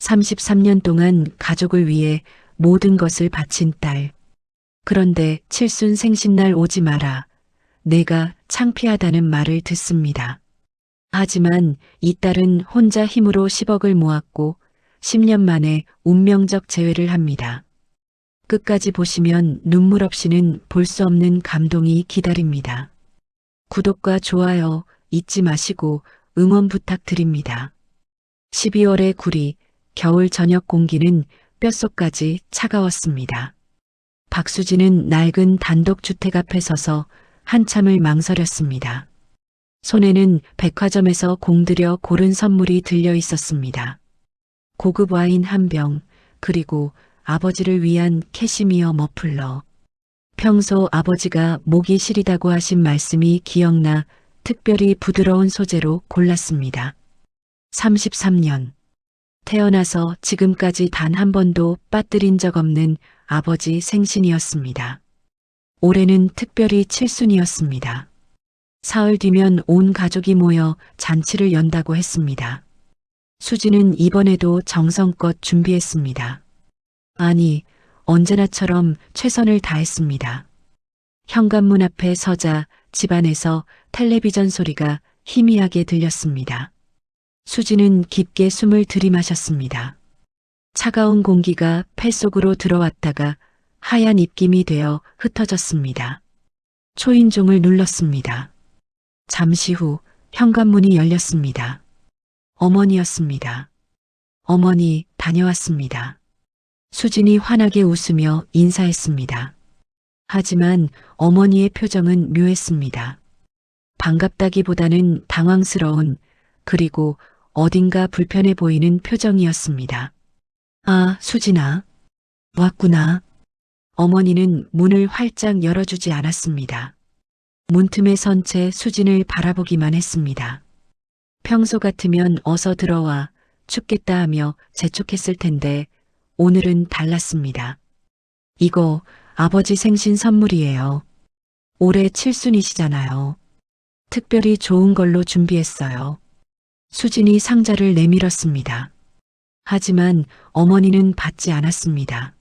33년 동안 가족을 위해 모든 것을 바친 딸. 그런데 칠순 생신날 오지 마라. 내가 창피하다는 말을 듣습니다. 하지만 이 딸은 혼자 힘으로 10억을 모았고 10년 만에 운명적 재회를 합니다. 끝까지 보시면 눈물 없이는 볼 수 없는 감동이 기다립니다. 구독과 좋아요 잊지 마시고 응원 부탁드립니다. 12월의 구리, 겨울 저녁 공기는 뼛속까지 차가웠습니다. 박수진은 낡은 단독주택 앞에 서서 한참을 망설였습니다. 손에는 백화점에서 공들여 고른 선물이 들려 있었습니다. 고급 와인 한 병, 그리고 아버지를 위한 캐시미어 머플러. 평소 아버지가 목이 시리다고 하신 말씀이 기억나 특별히 부드러운 소재로 골랐습니다. 33년. 태어나서 지금까지 단 한 번도 빠뜨린 적 없는 아버지 생신이었습니다. 올해는 특별히 칠순이었습니다. 사흘 뒤면 온 가족이 모여 잔치를 연다고 했습니다. 수지는 이번에도 정성껏 준비했습니다. 아니, 언제나처럼 최선을 다했습니다. 현관문 앞에 서자 집안에서 텔레비전 소리가 희미하게 들렸습니다. 수지는 깊게 숨을 들이마셨습니다. 차가운 공기가 폐 속으로 들어왔다가 하얀 입김이 되어 흩어졌습니다. 초인종을 눌렀습니다. 잠시 후 현관문이 열렸습니다. 어머니였습니다. 어머니, 다녀왔습니다. 수진이 환하게 웃으며 인사했습니다. 하지만 어머니의 표정은 묘했습니다. 반갑다기보다는 당황스러운, 그리고 어딘가 불편해 보이는 표정이었습니다. 아, 수진아. 왔구나. 어머니는 문을 활짝 열어주지 않았습니다. 문틈에 선 채 수진을 바라보기만 했습니다. 평소 같으면 어서 들어와, 춥겠다 하며 재촉했을 텐데 오늘은 달랐습니다. 이거 아버지 생신 선물이에요. 올해 칠순이시잖아요. 특별히 좋은 걸로 준비했어요. 수진이 상자를 내밀었습니다. 하지만 어머니는 받지 않았습니다.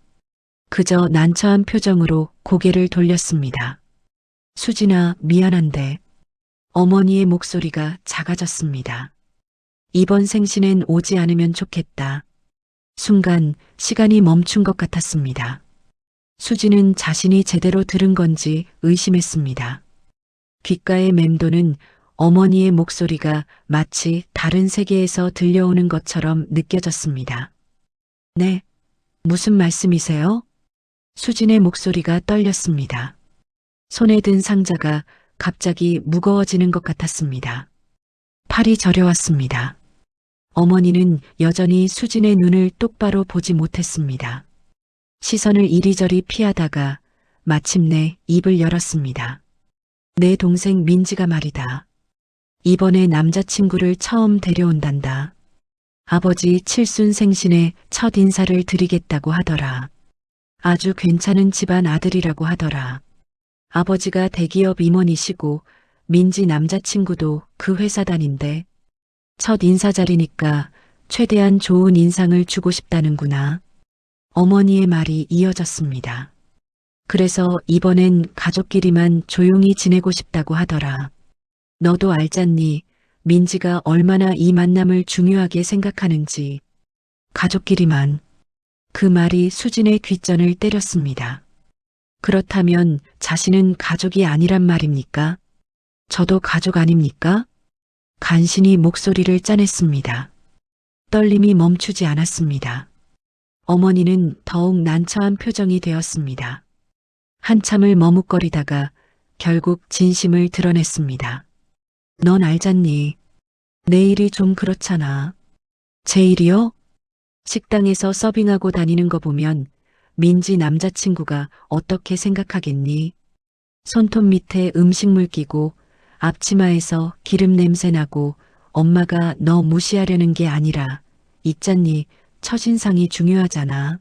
그저 난처한 표정으로 고개를 돌렸습니다. 수진아, 미안한데. 어머니의 목소리가 작아졌습니다. 이번 생신엔 오지 않으면 좋겠다. 순간 시간이 멈춘 것 같았습니다. 수지는 자신이 제대로 들은 건지 의심했습니다. 귓가에 맴도는 어머니의 목소리가 마치 다른 세계에서 들려오는 것처럼 느껴졌습니다. 네, 무슨 말씀이세요? 수진의 목소리가 떨렸습니다. 손에 든 상자가 갑자기 무거워지는 것 같았습니다. 팔이 저려왔습니다. 어머니는 여전히 수진의 눈을 똑바로 보지 못했습니다. 시선을 이리저리 피하다가 마침내 입을 열었습니다. 내 동생 민지가 말이다. 이번에 남자친구를 처음 데려온단다. 아버지 칠순 생신에 첫 인사를 드리겠다고 하더라. 아주 괜찮은 집안 아들이라고 하더라. 아버지가 대기업 임원이시고 민지 남자친구도 그 회사 다닌데 첫 인사 자리니까 최대한 좋은 인상을 주고 싶다는구나. 어머니의 말이 이어졌습니다. 그래서 이번엔 가족끼리만 조용히 지내고 싶다고 하더라. 너도 알잖니, 민지가 얼마나 이 만남을 중요하게 생각하는지. 가족끼리만. 그 말이 수진의 귓전을 때렸습니다. 그렇다면 자신은 가족이 아니란 말입니까? 저도 가족 아닙니까? 간신히 목소리를 짜냈습니다. 떨림이 멈추지 않았습니다. 어머니는 더욱 난처한 표정이 되었습니다. 한참을 머뭇거리다가 결국 진심을 드러냈습니다. 넌 알잖니. 내 일이 좀 그렇잖아. 제 일이요? 식당에서 서빙하고 다니는 거 보면 민지 남자친구가 어떻게 생각하겠니? 손톱 밑에 음식물 끼고 앞치마에서 기름 냄새 나고 엄마가 너 무시하려는 게 아니라 있잖니, 첫인상이 중요하잖아.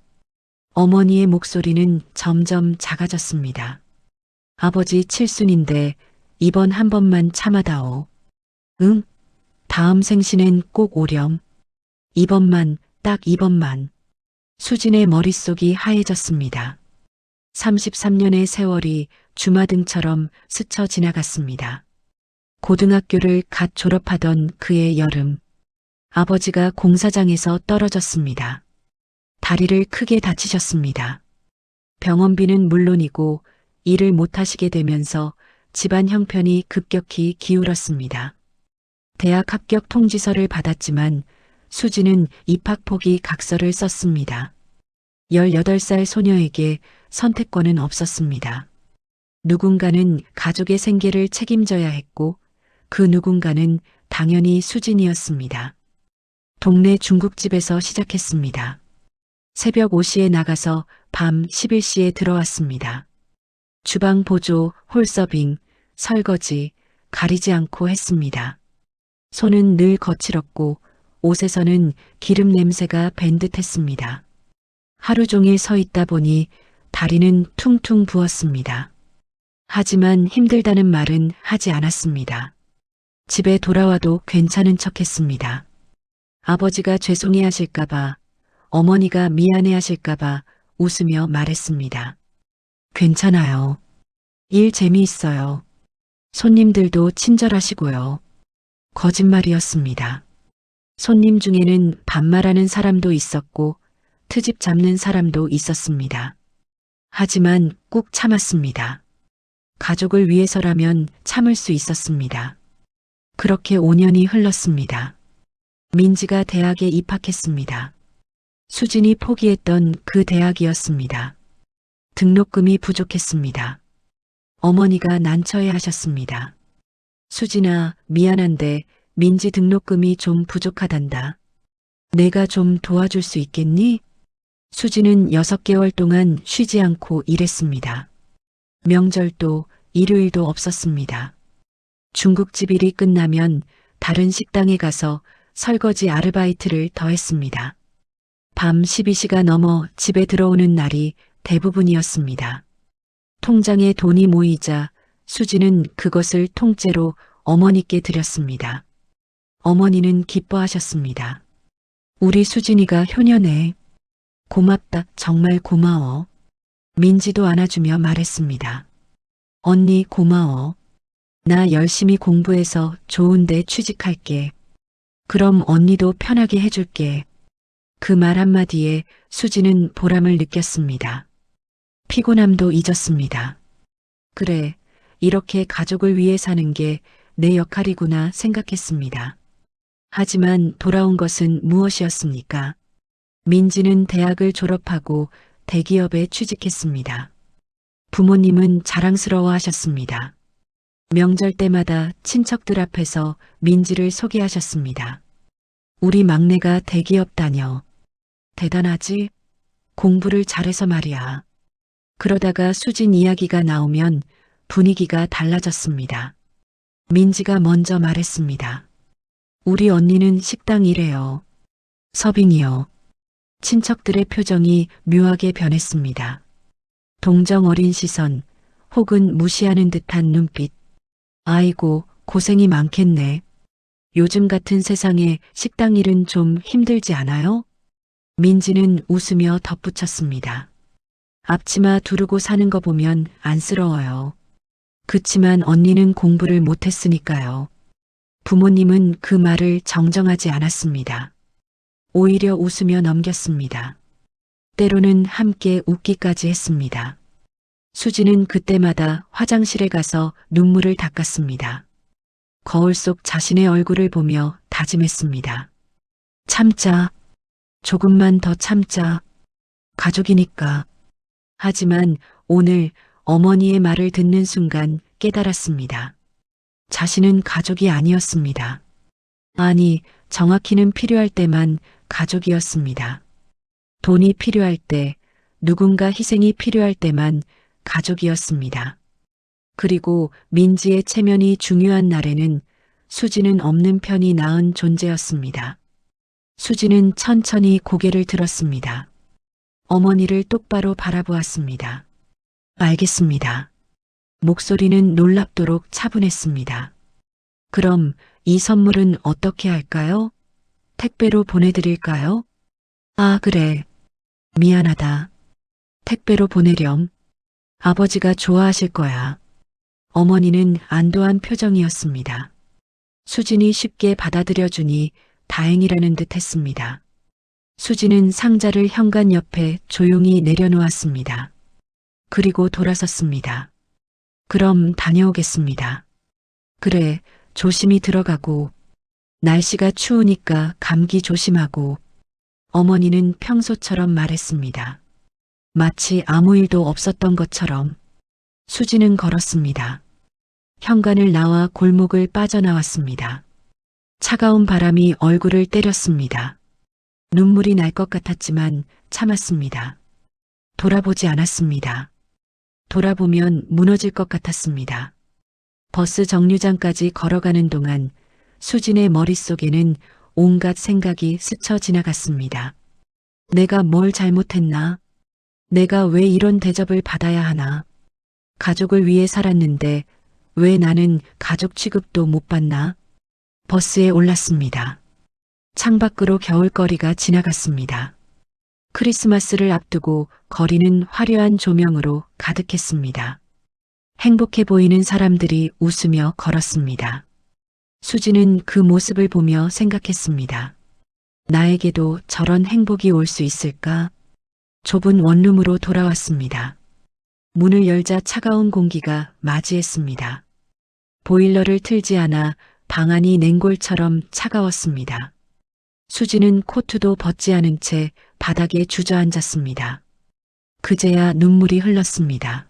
어머니의 목소리는 점점 작아졌습니다. 아버지 칠순인데 이번 한 번만 참아다오. 응? 다음 생신엔 꼭 오렴. 이번만 딱 이번만. 수진의 머릿속이 하얘졌습니다. 33년의 세월이 주마등처럼 스쳐 지나갔습니다. 고등학교를 갓 졸업하던 그의 여름, 아버지가 공사장에서 떨어졌습니다. 다리를 크게 다치셨습니다. 병원비는 물론이고 일을 못하시게 되면서 집안 형편이 급격히 기울었습니다. 대학 합격 통지서를 받았지만 수지는 입학 포기 각서를 썼습니다. 18살 소녀에게 선택권은 없었습니다. 누군가는 가족의 생계를 책임져야 했고 그 누군가는 당연히 수진이었습니다. 동네 중국집에서 시작했습니다. 새벽 5시에 나가서 밤 11시에 들어왔습니다. 주방 보조, 홀서빙, 설거지 가리지 않고 했습니다. 손은 늘 거칠었고 옷에서는 기름 냄새가 밴 듯했습니다. 하루 종일 서 있다 보니 다리는 퉁퉁 부었습니다. 하지만 힘들다는 말은 하지 않았습니다. 집에 돌아와도 괜찮은 척했습니다. 아버지가 죄송해 하실까봐, 어머니가 미안해 하실까봐 웃으며 말했습니다. 괜찮아요. 일 재미있어요. 손님들도 친절하시고요. 거짓말이었습니다. 손님 중에는 반말하는 사람도 있었고 트집 잡는 사람도 있었습니다. 하지만 꾹 참았습니다. 가족을 위해서라면 참을 수 있었습니다. 그렇게 5년이 흘렀습니다. 민지가 대학에 입학했습니다. 수진이 포기했던 그 대학이었습니다. 등록금이 부족했습니다. 어머니가 난처해 하셨습니다. 수진아, 미안한데 민지 등록금이 좀 부족하단다. 내가 좀 도와줄 수 있겠니? 수진은 6개월 동안 쉬지 않고 일했습니다. 명절도 일요일도 없었습니다. 중국집 일이 끝나면 다른 식당에 가서 설거지 아르바이트를 더했습니다. 밤 12시가 넘어 집에 들어오는 날이 대부분이었습니다. 통장에 돈이 모이자 수지는 그것을 통째로 어머니께 드렸습니다. 어머니는 기뻐하셨습니다. 우리 수진이가 효녀네. 고맙다, 정말 고마워. 민지도 안아주며 말했습니다. 언니 고마워. 나 열심히 공부해서 좋은 데 취직할게. 그럼 언니도 편하게 해줄게. 그 말 한마디에 수지는 보람을 느꼈습니다. 피곤함도 잊었습니다. 그래, 이렇게 가족을 위해 사는 게 내 역할이구나 생각했습니다. 하지만 돌아온 것은 무엇이었습니까? 민지는 대학을 졸업하고 대기업에 취직했습니다. 부모님은 자랑스러워 하셨습니다. 명절 때마다 친척들 앞에서 민지를 소개하셨습니다. 우리 막내가 대기업 다녀. 대단하지? 공부를 잘해서 말이야. 그러다가 수진 이야기가 나오면 분위기가 달라졌습니다. 민지가 먼저 말했습니다. 우리 언니는 식당 일해요. 서빙이요. 친척들의 표정이 묘하게 변했습니다. 동정 어린 시선 혹은 무시하는 듯한 눈빛. 아이고, 고생이 많겠네. 요즘 같은 세상에 식당 일은 좀 힘들지 않아요? 민지는 웃으며 덧붙였습니다. 앞치마 두르고 사는 거 보면 안쓰러워요. 그치만 언니는 공부를 못했으니까요. 부모님은 그 말을 정정하지 않았습니다. 오히려 웃으며 넘겼습니다. 때로는 함께 웃기까지 했습니다. 수지는 그때마다 화장실에 가서 눈물을 닦았습니다. 거울 속 자신의 얼굴을 보며 다짐했습니다. 참자. 조금만 더 참자. 가족이니까. 하지만 오늘 어머니의 말을 듣는 순간 깨달았습니다. 자신은 가족이 아니었습니다. 아니, 정확히는 필요할 때만 가족이었습니다. 돈이 필요할 때, 누군가 희생이 필요할 때만 가족이었습니다. 그리고 민지의 체면이 중요한 날에는 수지는 없는 편이 나은 존재였습니다. 수지는 천천히 고개를 들었습니다. 어머니를 똑바로 바라보았습니다. 알겠습니다. 목소리는 놀랍도록 차분했습니다. 그럼 이 선물은 어떻게 할까요? 택배로 보내드릴까요? 아, 그래. 미안하다. 택배로 보내렴. 아버지가 좋아하실 거야. 어머니는 안도한 표정이었습니다. 수진이 쉽게 받아들여주니 다행이라는 듯 했습니다. 수진은 상자를 현관 옆에 조용히 내려놓았습니다. 그리고 돌아섰습니다. 그럼 다녀오겠습니다. 그래, 조심히 들어가고, 날씨가 추우니까 감기 조심하고, 어머니는 평소처럼 말했습니다. 마치 아무 일도 없었던 것처럼 수지는 걸었습니다. 현관을 나와 골목을 빠져나왔습니다. 차가운 바람이 얼굴을 때렸습니다. 눈물이 날 것 같았지만 참았습니다. 돌아보지 않았습니다. 돌아보면 무너질 것 같았습니다. 버스 정류장까지 걸어가는 동안 수진의 머릿속에는 온갖 생각이 스쳐 지나갔습니다. 내가 뭘 잘못했나? 내가 왜 이런 대접을 받아야 하나? 가족을 위해 살았는데 왜 나는 가족 취급도 못 받나? 버스에 올랐습니다. 창밖으로 겨울거리가 지나갔습니다. 크리스마스를 앞두고 거리는 화려한 조명으로 가득했습니다. 행복해 보이는 사람들이 웃으며 걸었습니다. 수지는 그 모습을 보며 생각했습니다. 나에게도 저런 행복이 올 수 있을까? 좁은 원룸으로 돌아왔습니다. 문을 열자 차가운 공기가 맞이했습니다. 보일러를 틀지 않아 방 안이 냉골처럼 차가웠습니다. 수지는 코트도 벗지 않은 채 바닥에 주저앉았습니다. 그제야 눈물이 흘렀습니다.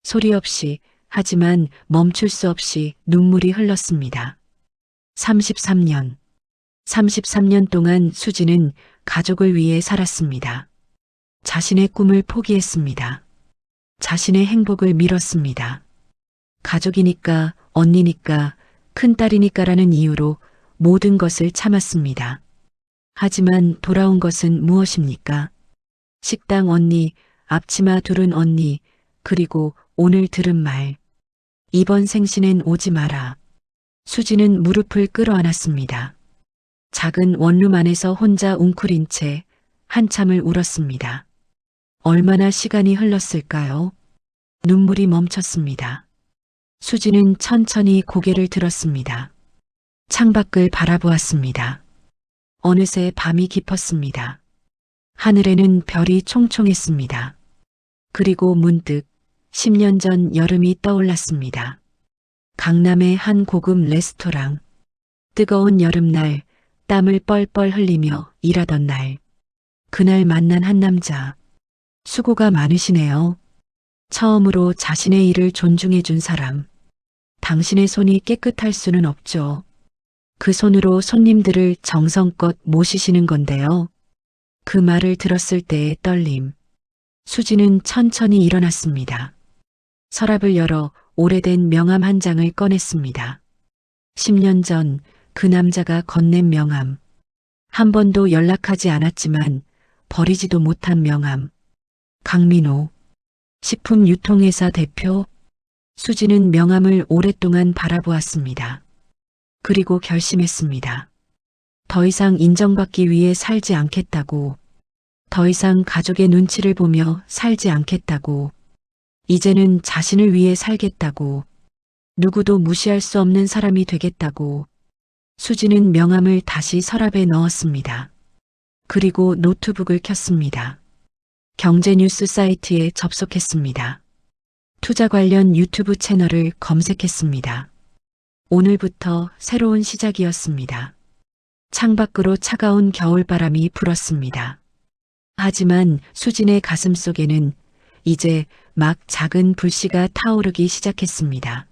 소리 없이, 하지만 멈출 수 없이 눈물이 흘렀습니다. 33년. 33년 동안 수지는 가족을 위해 살았습니다. 자신의 꿈을 포기했습니다. 자신의 행복을 밀었습니다. 가족이니까, 언니니까, 큰딸이니까라는 이유로 모든 것을 참았습니다. 하지만 돌아온 것은 무엇입니까? 식당 언니, 앞치마 두른 언니, 그리고 오늘 들은 말. 이번 생신엔 오지 마라. 수지는 무릎을 끌어안았습니다. 작은 원룸 안에서 혼자 웅크린 채 한참을 울었습니다. 얼마나 시간이 흘렀을까요? 눈물이 멈췄습니다. 수지는 천천히 고개를 들었습니다. 창밖을 바라보았습니다. 어느새 밤이 깊었습니다. 하늘에는 별이 총총했습니다. 그리고 문득 10년 전 여름이 떠올랐습니다. 강남의 한 고급 레스토랑. 뜨거운 여름날 땀을 뻘뻘 흘리며 일하던 날. 그날 만난 한 남자. 수고가 많으시네요. 처음으로 자신의 일을 존중해 준 사람. 당신의 손이 깨끗할 수는 없죠. 그 손으로 손님들을 정성껏 모시시는 건데요. 그 말을 들었을 때의 떨림. 수지는 천천히 일어났습니다. 서랍을 열어 오래된 명함 한 장을 꺼냈습니다. 10년 전 그 남자가 건넨 명함. 한 번도 연락하지 않았지만 버리지도 못한 명함. 강민호. 식품 유통회사 대표. 수지는 명함을 오랫동안 바라보았습니다. 그리고 결심했습니다. 더 이상 인정받기 위해 살지 않겠다고. 더 이상 가족의 눈치를 보며 살지 않겠다고. 이제는 자신을 위해 살겠다고. 누구도 무시할 수 없는 사람이 되겠다고. 수지는 명함을 다시 서랍에 넣었습니다. 그리고 노트북을 켰습니다. 경제뉴스 사이트에 접속했습니다. 투자 관련 유튜브 채널을 검색했습니다. 오늘부터 새로운 시작이었습니다. 창밖으로 차가운 겨울바람이 불었습니다. 하지만 수진의 가슴 속에는 이제 막 작은 불씨가 타오르기 시작했습니다.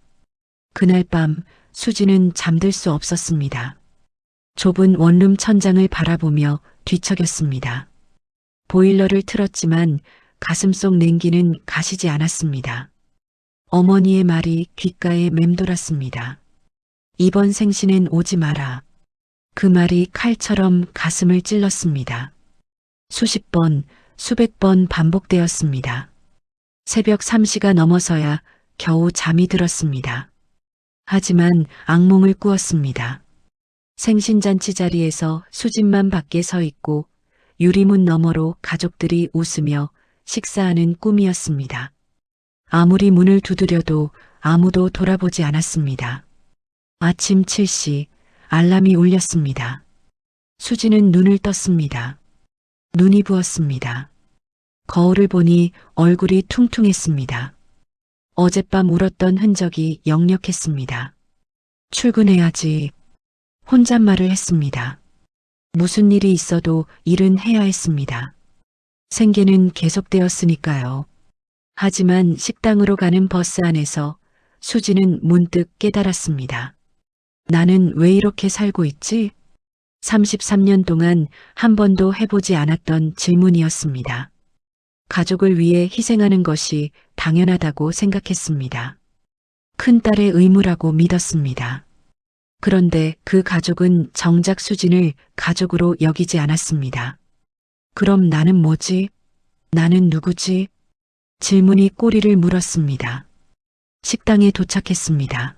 그날 밤 수지는 잠들 수 없었습니다. 좁은 원룸 천장을 바라보며 뒤척였습니다. 보일러를 틀었지만 가슴속 냉기는 가시지 않았습니다. 어머니의 말이 귓가에 맴돌았습니다. 이번 생신엔 오지 마라. 그 말이 칼처럼 가슴을 찔렀습니다. 수십 번, 수백 번 반복되었습니다. 새벽 3시가 넘어서야 겨우 잠이 들었습니다. 하지만 악몽을 꾸었습니다. 생신잔치 자리에서 수진만 밖에 서 있고 유리문 너머로 가족들이 웃으며 식사하는 꿈이었습니다. 아무리 문을 두드려도 아무도 돌아보지 않았습니다. 아침 7시 알람이 울렸습니다. 수지는 눈을 떴습니다. 눈이 부었습니다. 거울을 보니 얼굴이 퉁퉁했습니다. 어젯밤 울었던 흔적이 역력했습니다. 출근해야지. 혼잣말을 했습니다. 무슨 일이 있어도 일은 해야 했습니다. 생계는 계속되었으니까요. 하지만 식당으로 가는 버스 안에서 수지는 문득 깨달았습니다. 나는 왜 이렇게 살고 있지? 33년 동안 한 번도 해보지 않았던 질문이었습니다. 가족을 위해 희생하는 것이 당연하다고 생각했습니다. 큰딸의 의무라고 믿었습니다. 그런데 그 가족은 정작 수진을 가족으로 여기지 않았습니다. 그럼 나는 뭐지? 나는 누구지? 질문이 꼬리를 물었습니다. 식당에 도착했습니다.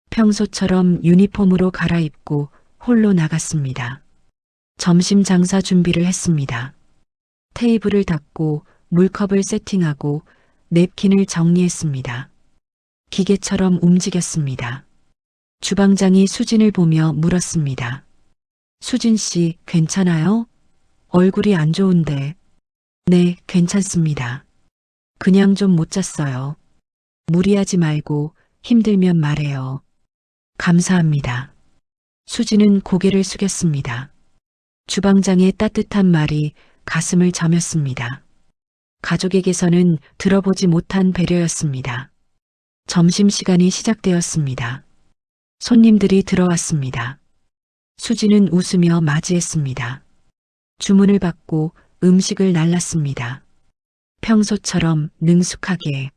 평소처럼 유니폼으로 갈아입고 홀로 나갔습니다. 점심 장사 준비를 했습니다. 테이블을 닦고 물컵을 세팅하고 냅킨을 정리했습니다. 기계처럼 움직였습니다. 주방장이 수진을 보며 물었습니다. 수진 씨, 괜찮아요? 얼굴이 안 좋은데. 네, 괜찮습니다. 그냥 좀 못 잤어요. 무리하지 말고 힘들면 말해요. 감사합니다. 수진은 고개를 숙였습니다. 주방장의 따뜻한 말이 가슴을 저몄습니다. 가족에게서는 들어보지 못한 배려였습니다. 점심시간이 시작되었습니다. 손님들이 들어왔습니다. 수지는 웃으며 맞이했습니다. 주문을 받고 음식을 날랐습니다. 평소처럼 능숙하게.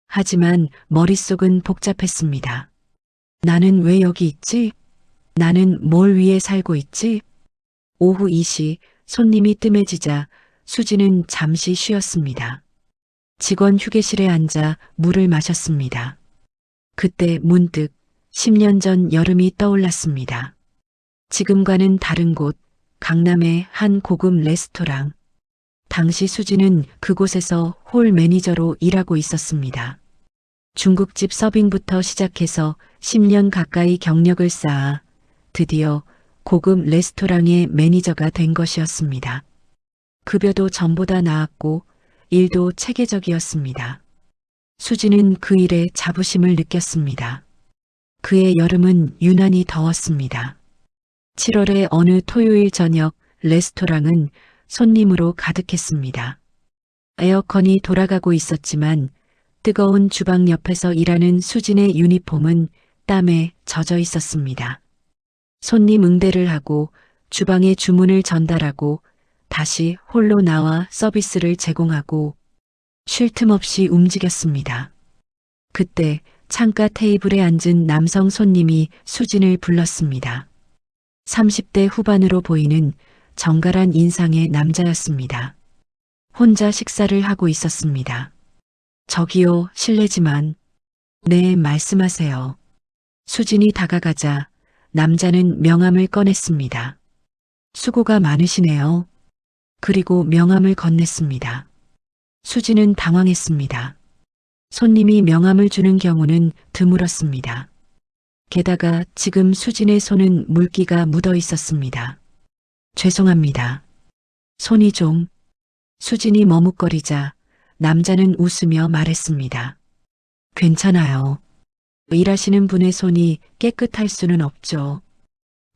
하지만 머릿속은 복잡했습니다. 나는 왜 여기 있지? 나는 뭘 위해 살고 있지? 오후 2시 손님이 뜸해지자 수지는 잠시 쉬었습니다. 직원 휴게실에 앉아 물을 마셨습니다. 그때 문득 10년 전 여름이 떠올랐습니다. 지금과는 다른 곳, 강남의 한 고급 레스토랑. 당시 수지는 그곳에서 홀 매니저로 일하고 있었습니다. 중국집 서빙부터 시작해서 10년 가까이 경력을 쌓아 드디어 고급 레스토랑의 매니저가 된 것이었습니다. 급여도 전보다 나았고 일도 체계적이었습니다. 수지는 그 일에 자부심을 느꼈습니다. 그의 여름은 유난히 더웠습니다. 7월의 어느 토요일 저녁 레스토랑은 손님으로 가득했습니다. 에어컨이 돌아가고 있었지만 뜨거운 주방 옆에서 일하는 수진의 유니폼은 땀에 젖어 있었습니다. 손님 응대를 하고 주방에 주문을 전달하고 다시 홀로 나와 서비스를 제공하고 쉴 틈 없이 움직였습니다. 그때 창가 테이블에 앉은 남성 손님이 수진을 불렀습니다. 30대 후반으로 보이는 정갈한 인상의 남자였습니다. 혼자 식사를 하고 있었습니다. 저기요, 실례지만. 네, 말씀하세요. 수진이 다가가자 남자는 명함을 꺼냈습니다. 수고가 많으시네요. 그리고 명함을 건넸습니다. 수진은 당황했습니다. 손님이 명함을 주는 경우는 드물었습니다. 게다가 지금 수진의 손은 물기가 묻어 있었습니다. 죄송합니다. 손이 좀. 수진이 머뭇거리자 남자는 웃으며 말했습니다. 괜찮아요. 일하시는 분의 손이 깨끗할 수는 없죠.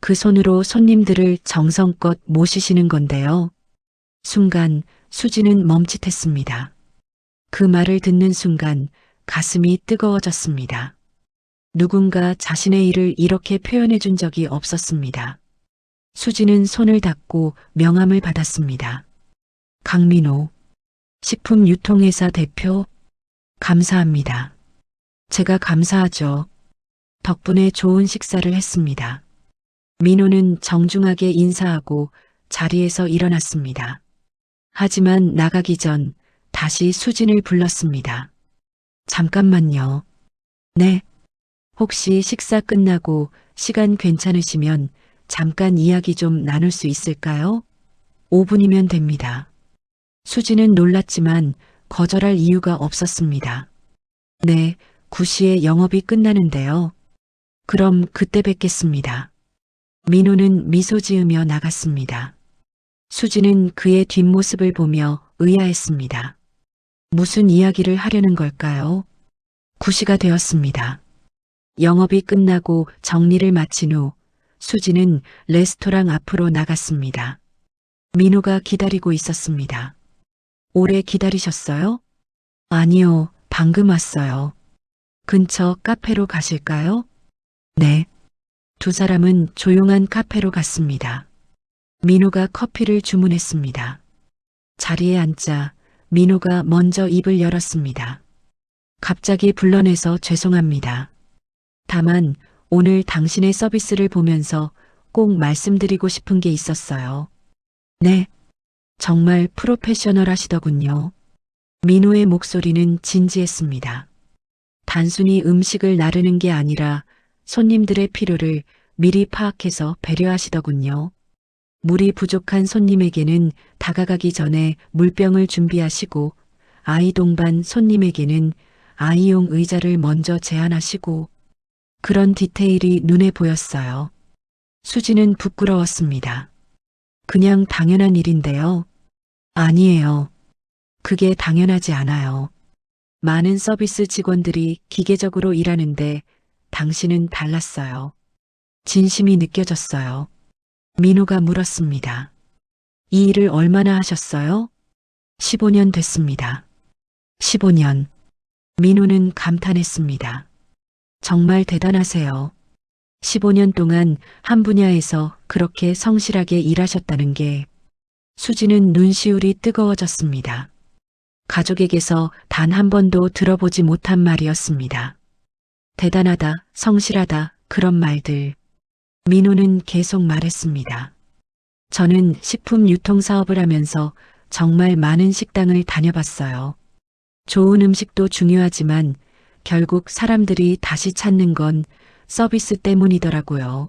그 손으로 손님들을 정성껏 모시시는 건데요. 순간 수지는 멈칫했습니다. 그 말을 듣는 순간 가슴이 뜨거워졌습니다. 누군가 자신의 일을 이렇게 표현해 준 적이 없었습니다. 수지는 손을 닫고 명함을 받았습니다. 강민호, 식품유통회사 대표, 감사합니다. 제가 감사하죠. 덕분에 좋은 식사를 했습니다. 민호는 정중하게 인사하고 자리에서 일어났습니다. 하지만 나가기 전 다시 수진을 불렀습니다. 잠깐만요. 네. 혹시 식사 끝나고 시간 괜찮으시면 잠깐 이야기 좀 나눌 수 있을까요? 5분이면 됩니다. 수지는 놀랐지만 거절할 이유가 없었습니다. 네, 9시에 영업이 끝나는데요. 그럼 그때 뵙겠습니다. 민호는 미소 지으며 나갔습니다. 수지는 그의 뒷모습을 보며 의아했습니다. 무슨 이야기를 하려는 걸까요? 9시가 되었습니다. 영업이 끝나고 정리를 마친 후 수지는 레스토랑 앞으로 나갔습니다. 민호가 기다리고 있었습니다. 오래 기다리셨어요? 아니요, 방금 왔어요. 근처 카페로 가실까요? 네. 두 사람은 조용한 카페로 갔습니다. 민호가 커피를 주문했습니다. 자리에 앉자 민호가 먼저 입을 열었습니다. 갑자기 불러내서 죄송합니다. 다만 오늘 당신의 서비스를 보면서 꼭 말씀드리고 싶은 게 있었어요. 네, 정말 프로페셔널하시더군요. 민호의 목소리는 진지했습니다. 단순히 음식을 나르는 게 아니라 손님들의 필요를 미리 파악해서 배려하시더군요. 물이 부족한 손님에게는 다가가기 전에 물병을 준비하시고 아이 동반 손님에게는 아이용 의자를 먼저 제안하시고 그런 디테일이 눈에 보였어요. 수지는 부끄러웠습니다. 그냥 당연한 일인데요. 아니에요. 그게 당연하지 않아요. 많은 서비스 직원들이 기계적으로 일하는데 당신은 달랐어요. 진심이 느껴졌어요. 민호가 물었습니다. 이 일을 얼마나 하셨어요? 15년 됐습니다. 15년. 민호는 감탄했습니다. 정말 대단하세요. 15년 동안 한 분야에서 그렇게 성실하게 일하셨다는 게 수지는 눈시울이 뜨거워졌습니다. 가족에게서 단 한 번도 들어보지 못한 말이었습니다. 대단하다, 성실하다, 그런 말들. 민호는 계속 말했습니다. 저는 식품 유통 사업을 하면서 정말 많은 식당을 다녀봤어요. 좋은 음식도 중요하지만 결국 사람들이 다시 찾는 건 서비스 때문이더라고요.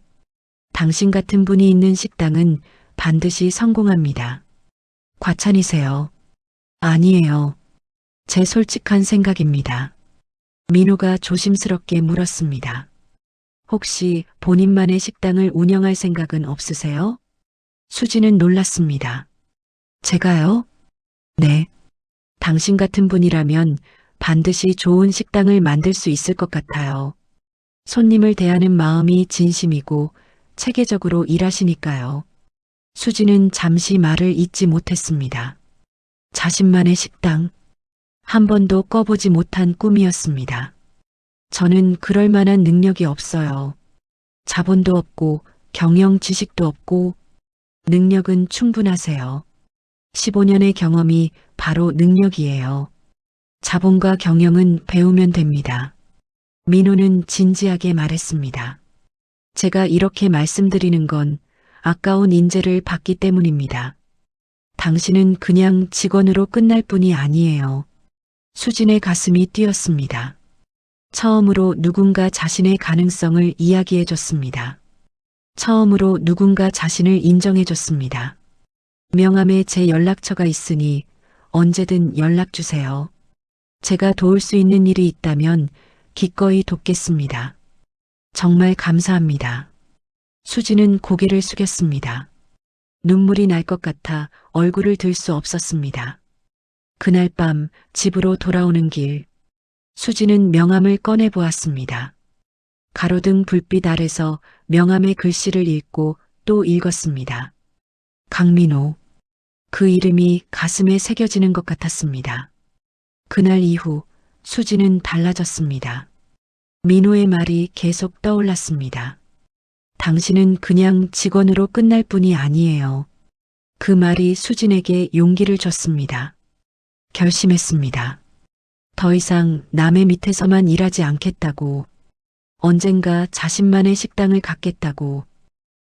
당신 같은 분이 있는 식당은 반드시 성공합니다. 과찬이세요. 아니에요. 제 솔직한 생각입니다. 민호가 조심스럽게 물었습니다. 혹시 본인만의 식당을 운영할 생각은 없으세요? 수지는 놀랐습니다. 제가요? 네. 당신 같은 분이라면 반드시 좋은 식당을 만들 수 있을 것 같아요. 손님을 대하는 마음이 진심이고 체계적으로 일하시니까요. 수지는 잠시 말을 잇지 못했습니다. 자신만의 식당. 한 번도 꿔보지 못한 꿈이었습니다. 저는 그럴 만한 능력이 없어요. 자본도 없고 경영 지식도 없고 능력은 충분하세요. 15년의 경험이 바로 능력이에요. 자본과 경영은 배우면 됩니다. 민호는 진지하게 말했습니다. 제가 이렇게 말씀드리는 건 아까운 인재를 받기 때문입니다. 당신은 그냥 직원으로 끝날 뿐이 아니에요. 수진의 가슴이 뛰었습니다. 처음으로 누군가 자신의 가능성을 이야기해 줬습니다. 처음으로 누군가 자신을 인정해 줬습니다. 명함에 제 연락처가 있으니 언제든 연락 주세요. 제가 도울 수 있는 일이 있다면 기꺼이 돕겠습니다. 정말 감사합니다. 수지는 고개를 숙였습니다. 눈물이 날 것 같아 얼굴을 들 수 없었습니다. 그날 밤 집으로 돌아오는 길, 수지는 명함을 꺼내 보았습니다. 가로등 불빛 아래서 명함의 글씨를 읽고 또 읽었습니다. 강민호. 그 이름이 가슴에 새겨지는 것 같았습니다. 그날 이후 수지는 달라졌습니다. 민호의 말이 계속 떠올랐습니다. 당신은 그냥 직원으로 끝날 뿐이 아니에요. 그 말이 수진에게 용기를 줬습니다. 결심했습니다. 더 이상 남의 밑에서만 일하지 않겠다고, 언젠가 자신만의 식당을 갖겠다고,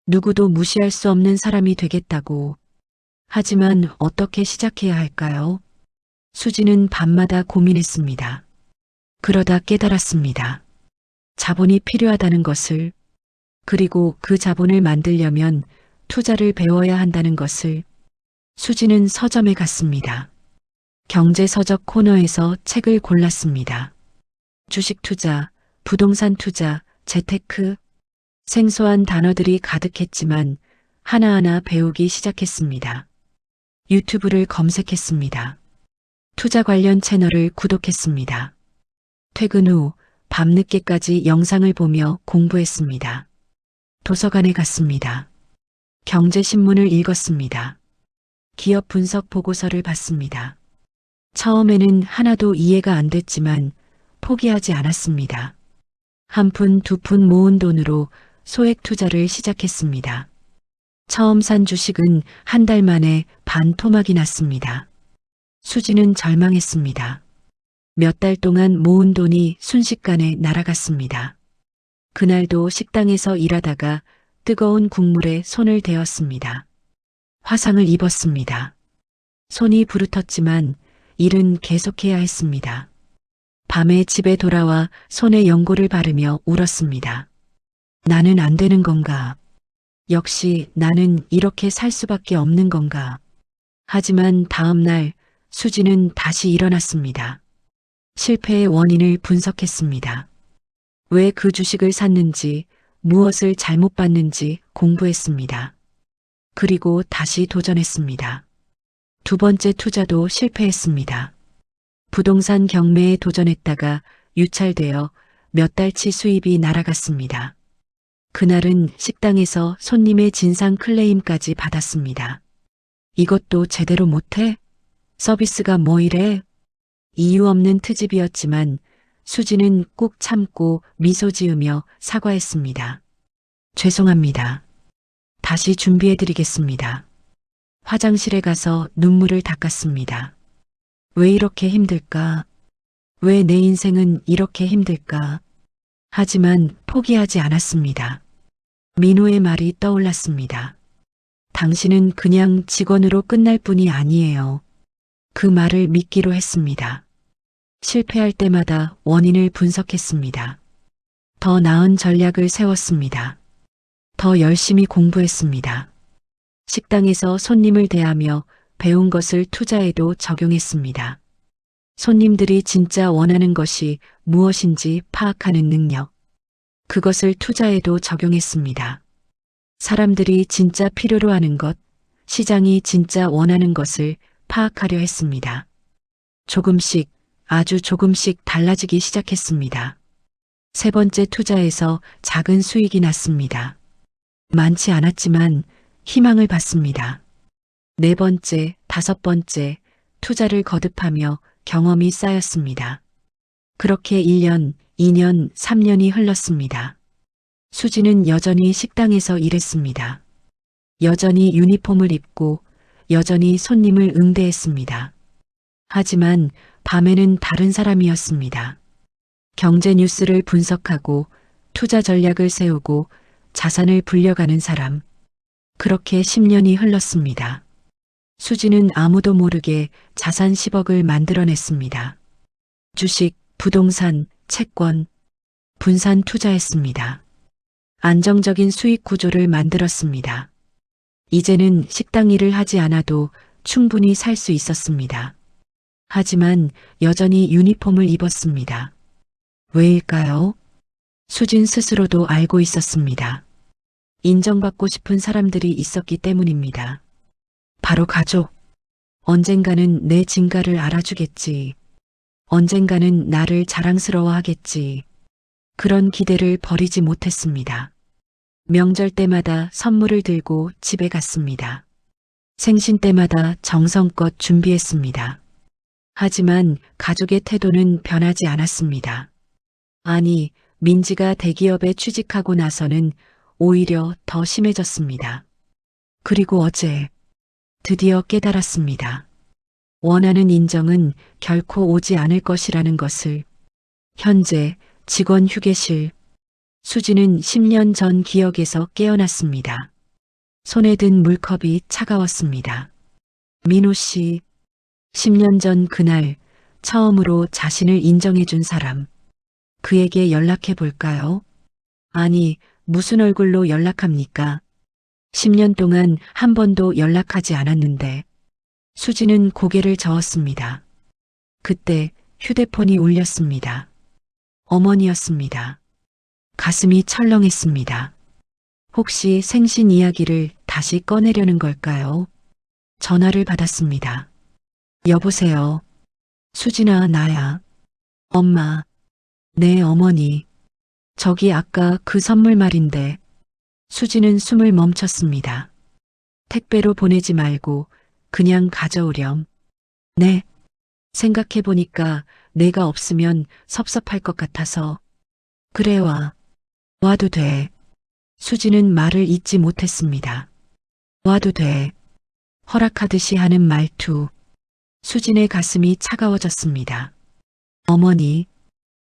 누구도 무시할 수 없는 사람이 되겠다고. 하지만 어떻게 시작해야 할까요? 수지는 밤마다 고민했습니다. 그러다 깨달았습니다. 자본이 필요하다는 것을, 그리고 그 자본을 만들려면 투자를 배워야 한다는 것을. 수지는 서점에 갔습니다. 경제서적 코너에서 책을 골랐습니다. 주식 투자, 부동산 투자, 재테크, 생소한 단어들이 가득했지만 하나하나 배우기 시작했습니다. 유튜브를 검색했습니다. 투자 관련 채널을 구독했습니다. 퇴근 후 밤늦게까지 영상을 보며 공부했습니다. 도서관에 갔습니다. 경제신문을 읽었습니다. 기업 분석 보고서를 봤습니다. 처음에는 하나도 이해가 안 됐지만 포기하지 않았습니다. 한 푼, 두 푼 모은 돈으로 소액 투자를 시작했습니다. 처음 산 주식은 한 달 만에 반 토막이 났습니다. 수지는 절망했습니다. 몇 달 동안 모은 돈이 순식간에 날아갔습니다. 그날도 식당에서 일하다가 뜨거운 국물에 손을 대었습니다. 화상을 입었습니다. 손이 부르텄지만 일은 계속해야 했습니다. 밤에 집에 돌아와 손에 연고를 바르며 울었습니다. 나는 안 되는 건가? 역시 나는 이렇게 살 수밖에 없는 건가? 하지만 다음 날 수지는 다시 일어났습니다. 실패의 원인을 분석했습니다. 왜 그 주식을 샀는지, 무엇을 잘못 봤는지 공부했습니다. 그리고 다시 도전했습니다. 두 번째 투자도 실패했습니다. 부동산 경매에 도전했다가 유찰되어 몇 달치 수입이 날아갔습니다. 그날은 식당에서 손님의 진상 클레임까지 받았습니다. 이것도 제대로 못해? 서비스가 뭐 이래? 이유 없는 트집이었지만 수지는 꾹 참고 미소 지으며 사과했습니다. 죄송합니다. 다시 준비해드리겠습니다. 화장실에 가서 눈물을 닦았습니다. 왜 이렇게 힘들까? 왜 내 인생은 이렇게 힘들까? 하지만 포기하지 않았습니다. 민호의 말이 떠올랐습니다. 당신은 그냥 직원으로 끝날 뿐이 아니에요. 그 말을 믿기로 했습니다. 실패할 때마다 원인을 분석했습니다. 더 나은 전략을 세웠습니다. 더 열심히 공부했습니다. 식당에서 손님을 대하며 배운 것을 투자에도 적용했습니다. 손님들이 진짜 원하는 것이 무엇인지 파악하는 능력. 그것을 투자에도 적용했습니다. 사람들이 진짜 필요로 하는 것, 시장이 진짜 원하는 것을 파악하려 했습니다. 조금씩, 아주 조금씩 달라지기 시작했습니다. 세 번째 투자에서 작은 수익이 났습니다. 많지 않았지만 희망을 봤습니다. 네 번째, 다섯 번째, 투자를 거듭하며 경험이 쌓였습니다. 그렇게 1년, 2년, 3년이 흘렀습니다. 수지는 여전히 식당에서 일했습니다. 여전히 유니폼을 입고 여전히 손님을 응대했습니다. 하지만 밤에는 다른 사람이었습니다. 경제 뉴스를 분석하고 투자 전략을 세우고 자산을 불려가는 사람. 그렇게 10년이 흘렀습니다. 수지는 아무도 모르게 자산 10억을 만들어냈습니다. 주식, 부동산, 채권, 분산 투자했습니다. 안정적인 수익 구조를 만들었습니다. 이제는 식당 일을 하지 않아도 충분히 살 수 있었습니다. 하지만 여전히 유니폼을 입었습니다. 왜일까요? 수진 스스로도 알고 있었습니다. 인정받고 싶은 사람들이 있었기 때문입니다. 바로 가족. 언젠가는 내 진가를 알아주겠지. 언젠가는 나를 자랑스러워하겠지. 그런 기대를 버리지 못했습니다. 명절 때마다 선물을 들고 집에 갔습니다. 생신 때마다 정성껏 준비했습니다. 하지만 가족의 태도는 변하지 않았습니다. 아니, 민지가 대기업에 취직하고 나서는 오히려 더 심해졌습니다. 그리고 어제 드디어 깨달았습니다. 원하는 인정은 결코 오지 않을 것이라는 것을. 현재 직원 휴게실. 수지는 10년 전 기억에서 깨어났습니다. 손에 든 물컵이 차가웠습니다. 민호 씨, 10년 전 그날 처음으로 자신을 인정해준 사람. 그에게 연락해 볼까요? 아니, 무슨 얼굴로 연락합니까? 10년 동안 한 번도 연락하지 않았는데. 수지는 고개를 저었습니다. 그때 휴대폰이 울렸습니다. 어머니였습니다. 가슴이 철렁했습니다. 혹시 생신 이야기를 다시 꺼내려는 걸까요? 전화를 받았습니다. 여보세요. 수진아, 나야. 엄마. 네, 어머니. 저기 아까 그 선물 말인데. 수지는 숨을 멈췄습니다. 택배로 보내지 말고 그냥 가져오렴. 네. 생각해보니까 내가 없으면 섭섭할 것 같아서. 그래, 와. 와도 돼. 수지는 말을 잇지 못했습니다. 와도 돼. 허락하듯이 하는 말투. 수진의 가슴이 차가워졌습니다. 어머니.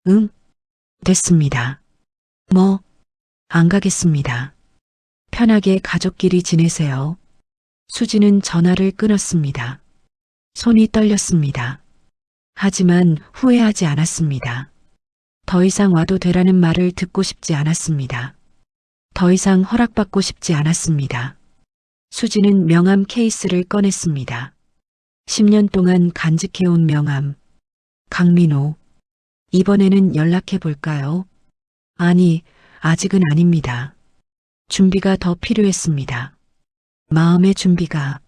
응? 됐습니다. 뭐? 안 가겠습니다. 편하게 가족끼리 지내세요. 수지는 전화를 끊었습니다. 손이 떨렸습니다. 하지만 후회하지 않았습니다. 더 이상 와도 되라는 말을 듣고 싶지 않았습니다. 더 이상 허락받고 싶지 않았습니다. 수지는 명함 케이스를 꺼냈습니다. 10년 동안 간직해온 명함. 강민호. 이번에는 연락해 볼까요? 아니, 아직은 아닙니다. 준비가 더 필요했습니다. 마음의 준비가.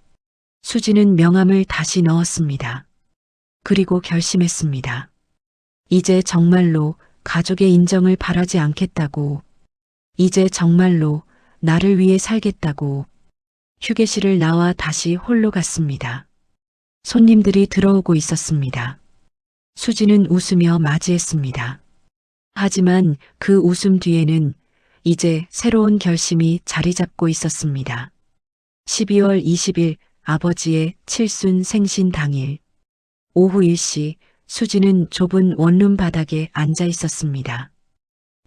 수지는 명함을 다시 넣었습니다. 그리고 결심했습니다. 이제 정말로 가족의 인정을 바라지 않겠다고. 이제 정말로 나를 위해 살겠다고. 휴게실을 나와 다시 홀로 갔습니다. 손님들이 들어오고 있었습니다. 수지는 웃으며 맞이했습니다. 하지만 그 웃음 뒤에는 이제 새로운 결심이 자리 잡고 있었습니다. 12월 20일 아버지의 칠순 생신 당일. 오후 1시 수지는 좁은 원룸 바닥에 앉아 있었습니다.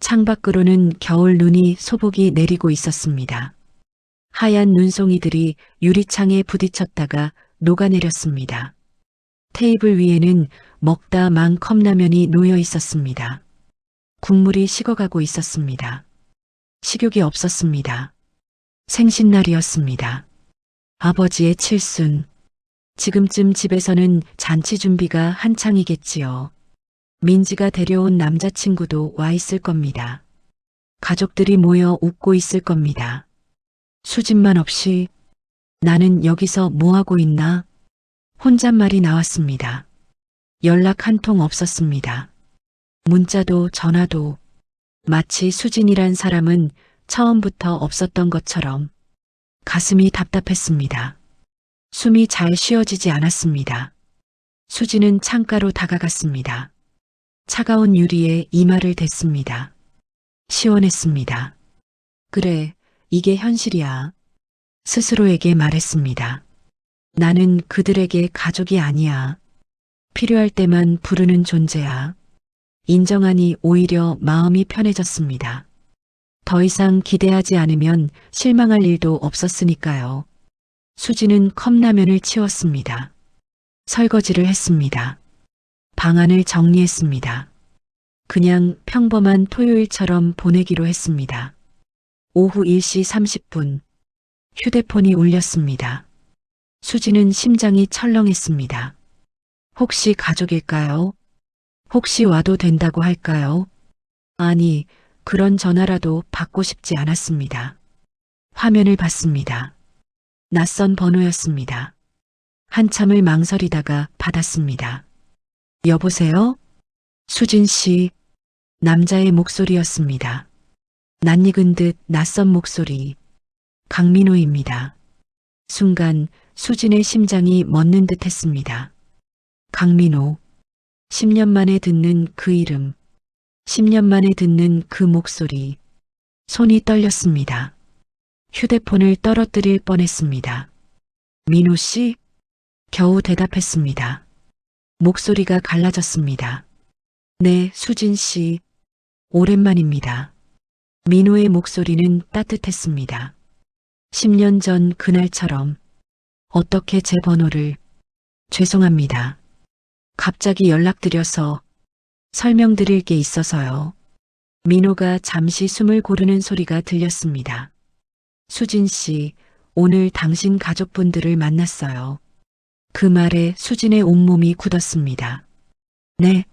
창밖으로는 겨울 눈이 소복이 내리고 있었습니다. 하얀 눈송이들이 유리창에 부딪혔다가 녹아내렸습니다. 테이블 위에는 먹다 만 컵라면이 놓여 있었습니다. 국물이 식어가고 있었습니다. 식욕이 없었습니다. 생신날이었습니다. 아버지의 칠순. 지금쯤 집에서는 잔치 준비가 한창이겠지요. 민지가 데려온 남자친구도 와 있을 겁니다. 가족들이 모여 웃고 있을 겁니다. 수진만 없이 나는 여기서 뭐하고 있나? 혼잣말이 나왔습니다. 연락 한 통 없었습니다. 문자도 전화도 마치 수진이란 사람은 처음부터 없었던 것처럼 가슴이 답답했습니다. 숨이 잘 쉬어지지 않았습니다. 수진은 창가로 다가갔습니다. 차가운 유리에 이마를 댔습니다. 시원했습니다. 그래, 이게 현실이야. 스스로에게 말했습니다. 나는 그들에게 가족이 아니야. 필요할 때만 부르는 존재야. 인정하니 오히려 마음이 편해졌습니다. 더 이상 기대하지 않으면 실망할 일도 없었으니까요. 수지는 컵라면을 치웠습니다. 설거지를 했습니다. 방안을 정리했습니다. 그냥 평범한 토요일처럼 보내기로 했습니다. 오후 1시 30분. 휴대폰이 울렸습니다. 수지는 심장이 철렁했습니다. 혹시 가족일까요? 혹시 와도 된다고 할까요? 아니, 그런 전화라도 받고 싶지 않았습니다. 화면을 봤습니다. 낯선 번호였습니다. 한참을 망설이다가 받았습니다. 여보세요? 수진 씨. 남자의 목소리였습니다. 낯익은 듯 낯선 목소리. 강민호입니다. 순간 수진의 심장이 멎는 듯 했습니다. 강민호. 10년 만에 듣는 그 이름. 10년 만에 듣는 그 목소리. 손이 떨렸습니다. 휴대폰을 떨어뜨릴 뻔했습니다. 민호 씨? 겨우 대답했습니다. 목소리가 갈라졌습니다. 네, 수진 씨. 오랜만입니다. 민호의 목소리는 따뜻했습니다. 10년 전 그날처럼. 어떻게 제 번호를. 죄송합니다. 갑자기 연락드려서 설명드릴 게 있어서요. 민호가 잠시 숨을 고르는 소리가 들렸습니다. 수진 씨, 오늘 당신 가족분들을 만났어요. 그 말에 수진의 온몸이 굳었습니다. 네,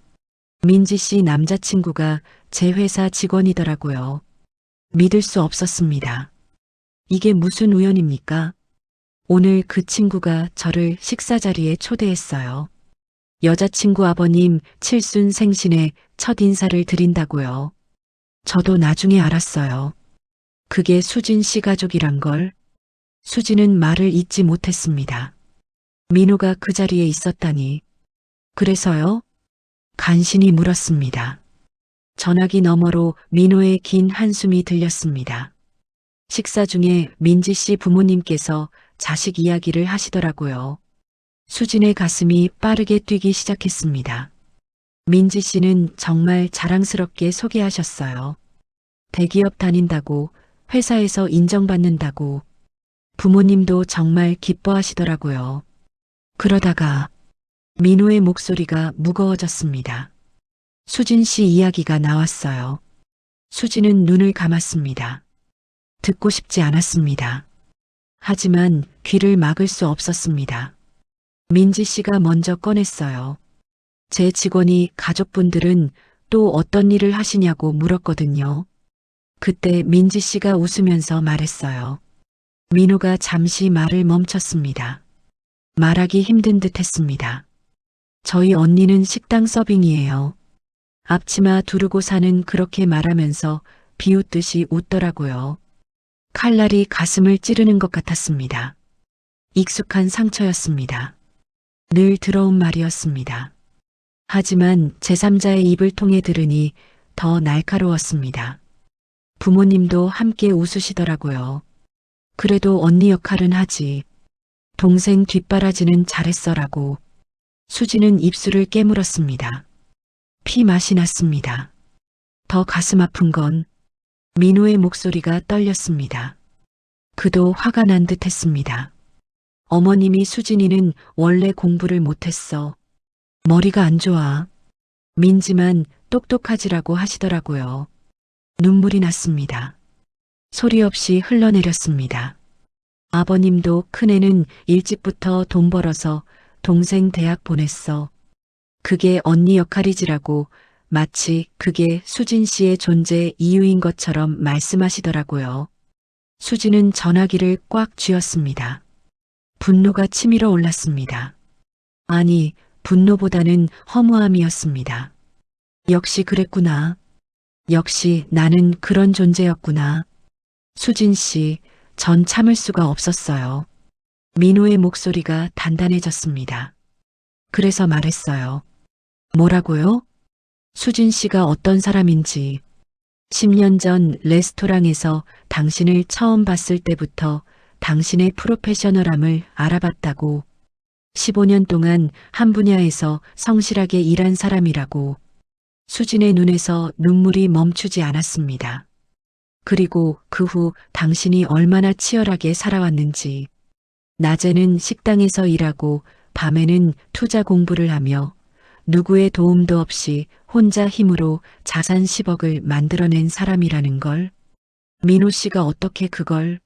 민지 씨 남자친구가 제 회사 직원이더라고요. 믿을 수 없었습니다. 이게 무슨 우연입니까? 오늘 그 친구가 저를 식사 자리에 초대했어요. 여자친구 아버님 칠순 생신에 첫 인사를 드린다고요. 저도 나중에 알았어요. 그게 수진 씨 가족이란 걸. 수진은 말을 잇지 못했습니다. 민호가 그 자리에 있었다니. 그래서요? 간신히 물었습니다. 전화기 너머로 민호의 긴 한숨이 들렸습니다. 식사 중에 민지 씨 부모님께서 자식 이야기를 하시더라고요. 수진의 가슴이 빠르게 뛰기 시작했습니다. 민지 씨는 정말 자랑스럽게 소개하셨어요. 대기업 다닌다고, 회사에서 인정받는다고, 부모님도 정말 기뻐하시더라고요. 그러다가 민호의 목소리가 무거워졌습니다. 수진 씨 이야기가 나왔어요. 수진은 눈을 감았습니다. 듣고 싶지 않았습니다. 하지만 귀를 막을 수 없었습니다. 민지 씨가 먼저 꺼냈어요. 제 직원이 가족분들은 또 어떤 일을 하시냐고 물었거든요. 그때 민지 씨가 웃으면서 말했어요. 민호가 잠시 말을 멈췄습니다. 말하기 힘든 듯 했습니다. 저희 언니는 식당 서빙이에요. 앞치마 두르고 사는 그렇게 말하면서 비웃듯이 웃더라고요. 칼날이 가슴을 찌르는 것 같았습니다. 익숙한 상처였습니다. 늘 들어온 말이었습니다. 하지만 제3자의 입을 통해 들으니 더 날카로웠습니다. 부모님도 함께 웃으시더라고요. 그래도 언니 역할은 하지. 동생 뒷바라지는 잘했어라고. 수지는 입술을 깨물었습니다. 피 맛이 났습니다. 더 가슴 아픈 건 민호의 목소리가 떨렸습니다. 그도 화가 난 듯 했습니다. 어머님이 수진이는 원래 공부를 못했어. 머리가 안 좋아. 민지만 똑똑하지라고 하시더라고요. 눈물이 났습니다. 소리 없이 흘러내렸습니다. 아버님도 큰애는 일찍부터 돈 벌어서 동생 대학 보냈어. 그게 언니 역할이지라고 마치 그게 수진 씨의 존재 이유인 것처럼 말씀하시더라고요. 수진은 전화기를 꽉 쥐었습니다. 분노가 치밀어 올랐습니다. 아니, 분노보다는 허무함이었습니다. 역시 그랬구나. 역시 나는 그런 존재였구나. 수진 씨, 전 참을 수가 없었어요. 민호의 목소리가 단단해졌습니다. 그래서 말했어요. 뭐라고요? 수진 씨가 어떤 사람인지. 10년 전 레스토랑에서 당신을 처음 봤을 때부터 당신의 프로페셔널함을 알아봤다고. 15년 동안 한 분야에서 성실하게 일한 사람이라고. 수진의 눈에서 눈물이 멈추지 않았습니다. 그리고 그 후 당신이 얼마나 치열하게 살아왔는지. 낮에는 식당에서 일하고 밤에는 투자 공부를 하며 누구의 도움도 없이 혼자 힘으로 자산 10억을 만들어낸 사람이라는 걸. 민호 씨가 어떻게 그걸.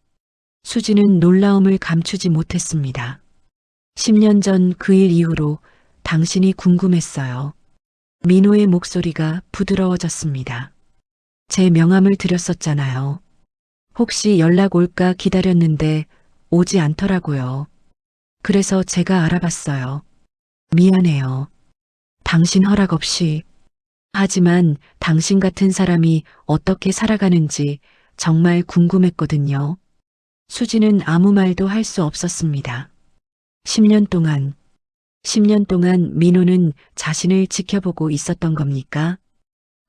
수지는 놀라움을 감추지 못했습니다. 10년 전 그 일 이후로 당신이 궁금했어요. 민호의 목소리가 부드러워졌습니다. 제 명함을 드렸었잖아요. 혹시 연락 올까 기다렸는데 오지 않더라고요. 그래서 제가 알아봤어요. 미안해요. 당신 허락 없이. 하지만 당신 같은 사람이 어떻게 살아가는지 정말 궁금했거든요. 수지는 아무 말도 할 수 없었습니다. 10년 동안 민호는 자신을 지켜보고 있었던 겁니까?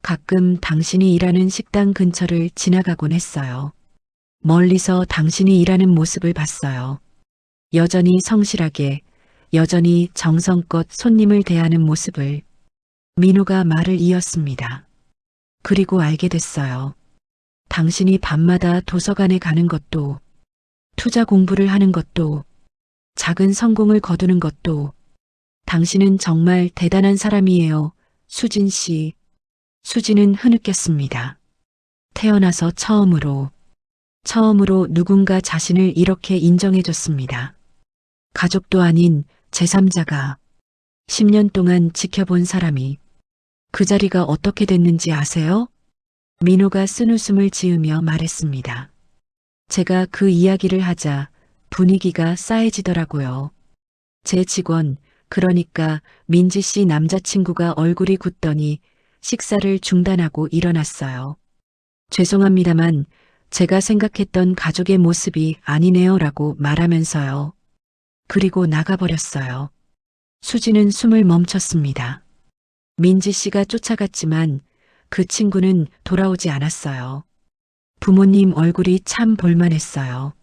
가끔 당신이 일하는 식당 근처를 지나가곤 했어요. 멀리서 당신이 일하는 모습을 봤어요. 여전히 성실하게, 여전히 정성껏 손님을 대하는 모습을. 민호가 말을 이었습니다. 그리고 알게 됐어요. 당신이 밤마다 도서관에 가는 것도, 투자 공부를 하는 것도, 작은 성공을 거두는 것도. 당신은 정말 대단한 사람이에요, 수진 씨. 수진은 흐느꼈습니다. 태어나서 처음으로 누군가 자신을 이렇게 인정해줬습니다. 가족도 아닌 제3자가 10년 동안 지켜본 사람이 그 자리가 어떻게 됐는지 아세요? 민호가 쓴웃음을 지으며 말했습니다. 제가 그 이야기를 하자 분위기가 싸해지더라고요. 제 직원, 그러니까 민지 씨 남자친구가 얼굴이 굳더니 식사를 중단하고 일어났어요. 죄송합니다만 제가 생각했던 가족의 모습이 아니네요 라고 말하면서요. 그리고 나가버렸어요. 수지는 숨을 멈췄습니다. 민지 씨가 쫓아갔지만 그 친구는 돌아오지 않았어요. 부모님 얼굴이 참 볼만했어요.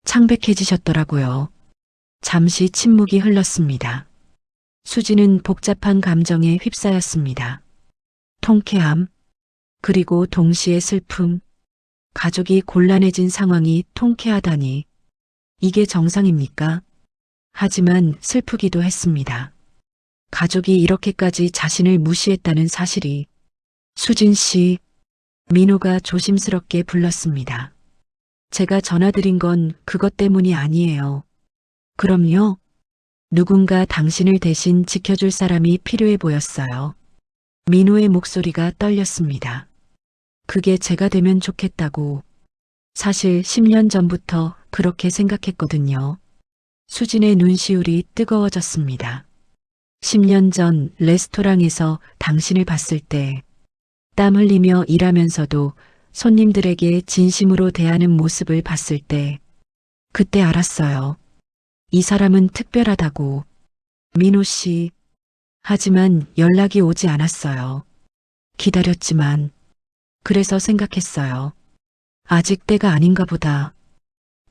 창백해지셨더라고요. 잠시 침묵이 흘렀습니다. 수지는 복잡한 감정에 휩싸였습니다. 통쾌함, 그리고 동시에 슬픔, 가족이 곤란해진 상황이 통쾌하다니. 이게 정상입니까? 하지만 슬프기도 했습니다. 가족이 이렇게까지 자신을 무시했다는 사실이. 수진 씨, 민호가 조심스럽게 불렀습니다. 제가 전화드린 건 그것 때문이 아니에요. 그럼요. 누군가 당신을 대신 지켜줄 사람이 필요해 보였어요. 민호의 목소리가 떨렸습니다. 그게 제가 되면 좋겠다고. 사실 10년 전부터 그렇게 생각했거든요. 수진의 눈시울이 뜨거워졌습니다. 10년 전 레스토랑에서 당신을 봤을 때 땀 흘리며 일하면서도 손님들에게 진심으로 대하는 모습을 봤을 때 그때 알았어요. 이 사람은 특별하다고. 민호 씨. 하지만 연락이 오지 않았어요. 기다렸지만 그래서 생각했어요. 아직 때가 아닌가 보다.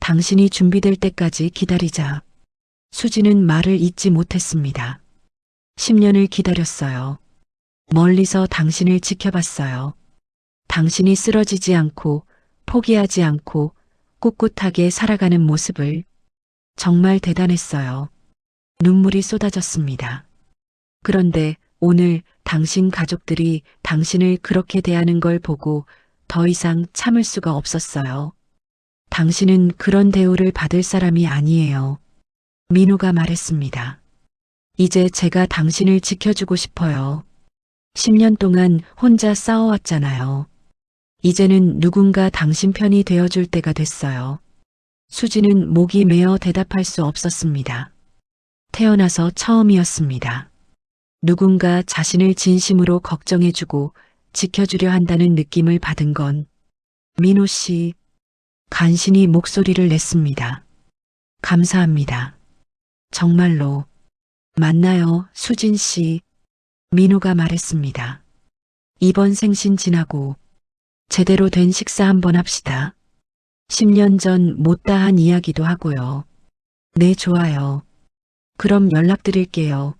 당신이 준비될 때까지 기다리자. 수지는 말을 잇지 못했습니다. 10년을 기다렸어요. 멀리서 당신을 지켜봤어요. 당신이 쓰러지지 않고 포기하지 않고 꿋꿋하게 살아가는 모습을. 정말 대단했어요. 눈물이 쏟아졌습니다. 그런데 오늘 당신 가족들이 당신을 그렇게 대하는 걸 보고 더 이상 참을 수가 없었어요. 당신은 그런 대우를 받을 사람이 아니에요. 민호가 말했습니다. 이제 제가 당신을 지켜주고 싶어요. 10년 동안 혼자 싸워왔잖아요. 이제는 누군가 당신 편이 되어줄 때가 됐어요. 수지는 목이 메어 대답할 수 없었습니다. 태어나서 처음이었습니다. 누군가 자신을 진심으로 걱정해주고 지켜주려 한다는 느낌을 받은 건. 민호 씨, 간신히 목소리를 냈습니다. 감사합니다. 정말로. 맞나요, 수진 씨? 민호가 말했습니다. 이번 생신 지나고 제대로 된 식사 한번 합시다. 10년 전 못다한 이야기도 하고요. 네, 좋아요. 그럼 연락드릴게요.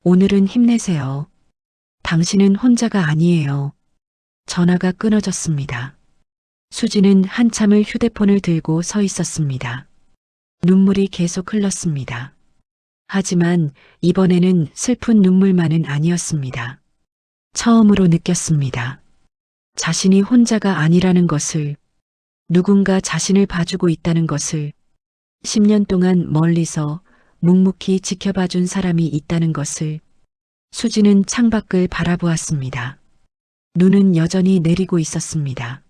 오늘은 힘내세요. 당신은 혼자가 아니에요. 전화가 끊어졌습니다. 수지는 한참을 휴대폰을 들고 서 있었습니다. 눈물이 계속 흘렀습니다. 하지만 이번에는 슬픈 눈물만은 아니었습니다. 처음으로 느꼈습니다. 자신이 혼자가 아니라는 것을, 누군가 자신을 봐주고 있다는 것을, 10년 동안 멀리서 묵묵히 지켜봐준 사람이 있다는 것을. 수지는 창밖을 바라보았습니다. 눈은 여전히 내리고 있었습니다.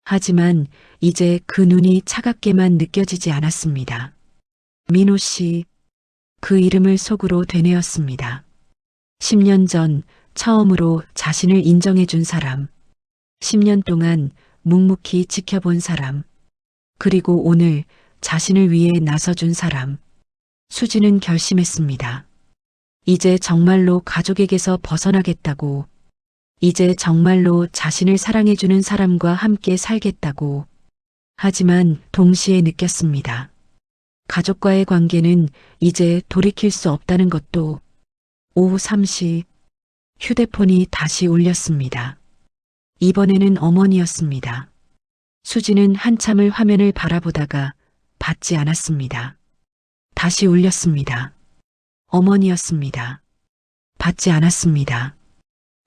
하지만 이제 그 눈이 차갑게만 느껴지지 않았습니다. 민호 씨, 그 이름을 속으로 되뇌었습니다. 10년 전 처음으로 자신을 인정해준 사람, 10년 동안 묵묵히 지켜본 사람, 그리고 오늘 자신을 위해 나서준 사람. 수지는 결심했습니다. 이제 정말로 가족에게서 벗어나겠다고. 이제 정말로 자신을 사랑해주는 사람과 함께 살겠다고. 하지만 동시에 느꼈습니다. 가족과의 관계는 이제 돌이킬 수 없다는 것도. 오후 3시 휴대폰이 다시 울렸습니다. 이번에는 어머니였습니다. 수지는 한참을 화면을 바라보다가 받지 않았습니다. 다시 울렸습니다. 어머니였습니다. 받지 않았습니다.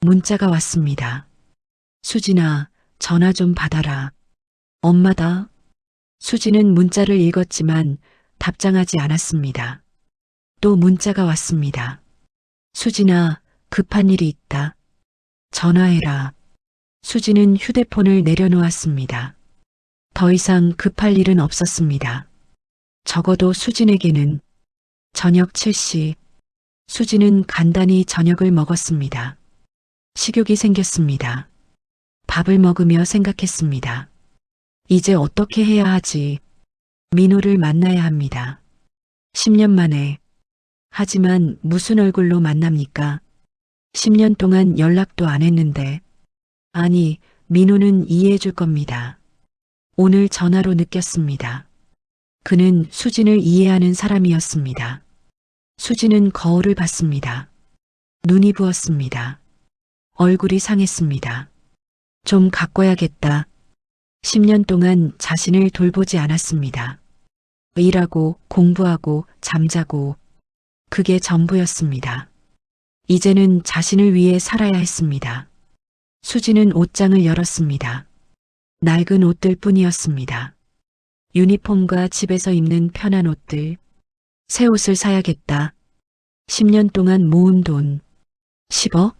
문자가 왔습니다. 수진아, 전화 좀 받아라. 엄마다. 수지는 문자를 읽었지만 답장하지 않았습니다. 또 문자가 왔습니다. 수진아, 급한 일이 있다. 전화해라. 수진은 휴대폰을 내려놓았습니다. 더 이상 급할 일은 없었습니다. 적어도 수진에게는 저녁 7시. 수진은 간단히 저녁을 먹었습니다. 식욕이 생겼습니다. 밥을 먹으며 생각했습니다. 이제 어떻게 해야 하지? 민호를 만나야 합니다. 10년 만에. 하지만 무슨 얼굴로 만납니까? 10년 동안 연락도 안 했는데. 아니, 민호는 이해해 줄 겁니다. 오늘 전화로 느꼈습니다. 그는 수진을 이해하는 사람이었습니다. 수진은 거울을 봤습니다. 눈이 부었습니다. 얼굴이 상했습니다. 좀 가꿔야겠다. 10년 동안 자신을 돌보지 않았습니다. 일하고 공부하고 잠자고 그게 전부였습니다. 이제는 자신을 위해 살아야 했습니다. 수진은 옷장을 열었습니다. 낡은 옷들 뿐이었습니다. 유니폼과 집에서 입는 편한 옷들. 새 옷을 사야겠다. 10년 동안 모은 돈. 10억?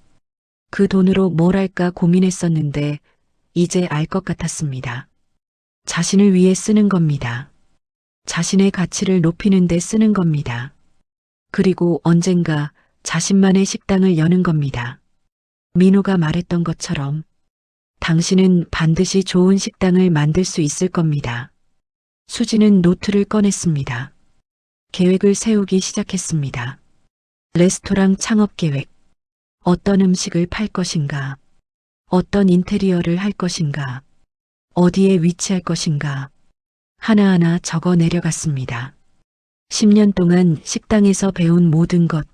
그 돈으로 뭘 할까 고민했었는데 이제 알 것 같았습니다. 자신을 위해 쓰는 겁니다. 자신의 가치를 높이는 데 쓰는 겁니다. 그리고 언젠가 자신만의 식당을 여는 겁니다. 민호가 말했던 것처럼 당신은 반드시 좋은 식당을 만들 수 있을 겁니다. 수지는 노트를 꺼냈습니다. 계획을 세우기 시작했습니다. 레스토랑 창업 계획. 어떤 음식을 팔 것인가? 어떤 인테리어를 할 것인가? 어디에 위치할 것인가? 하나하나 적어 내려갔습니다. 10년 동안 식당에서 배운 모든 것,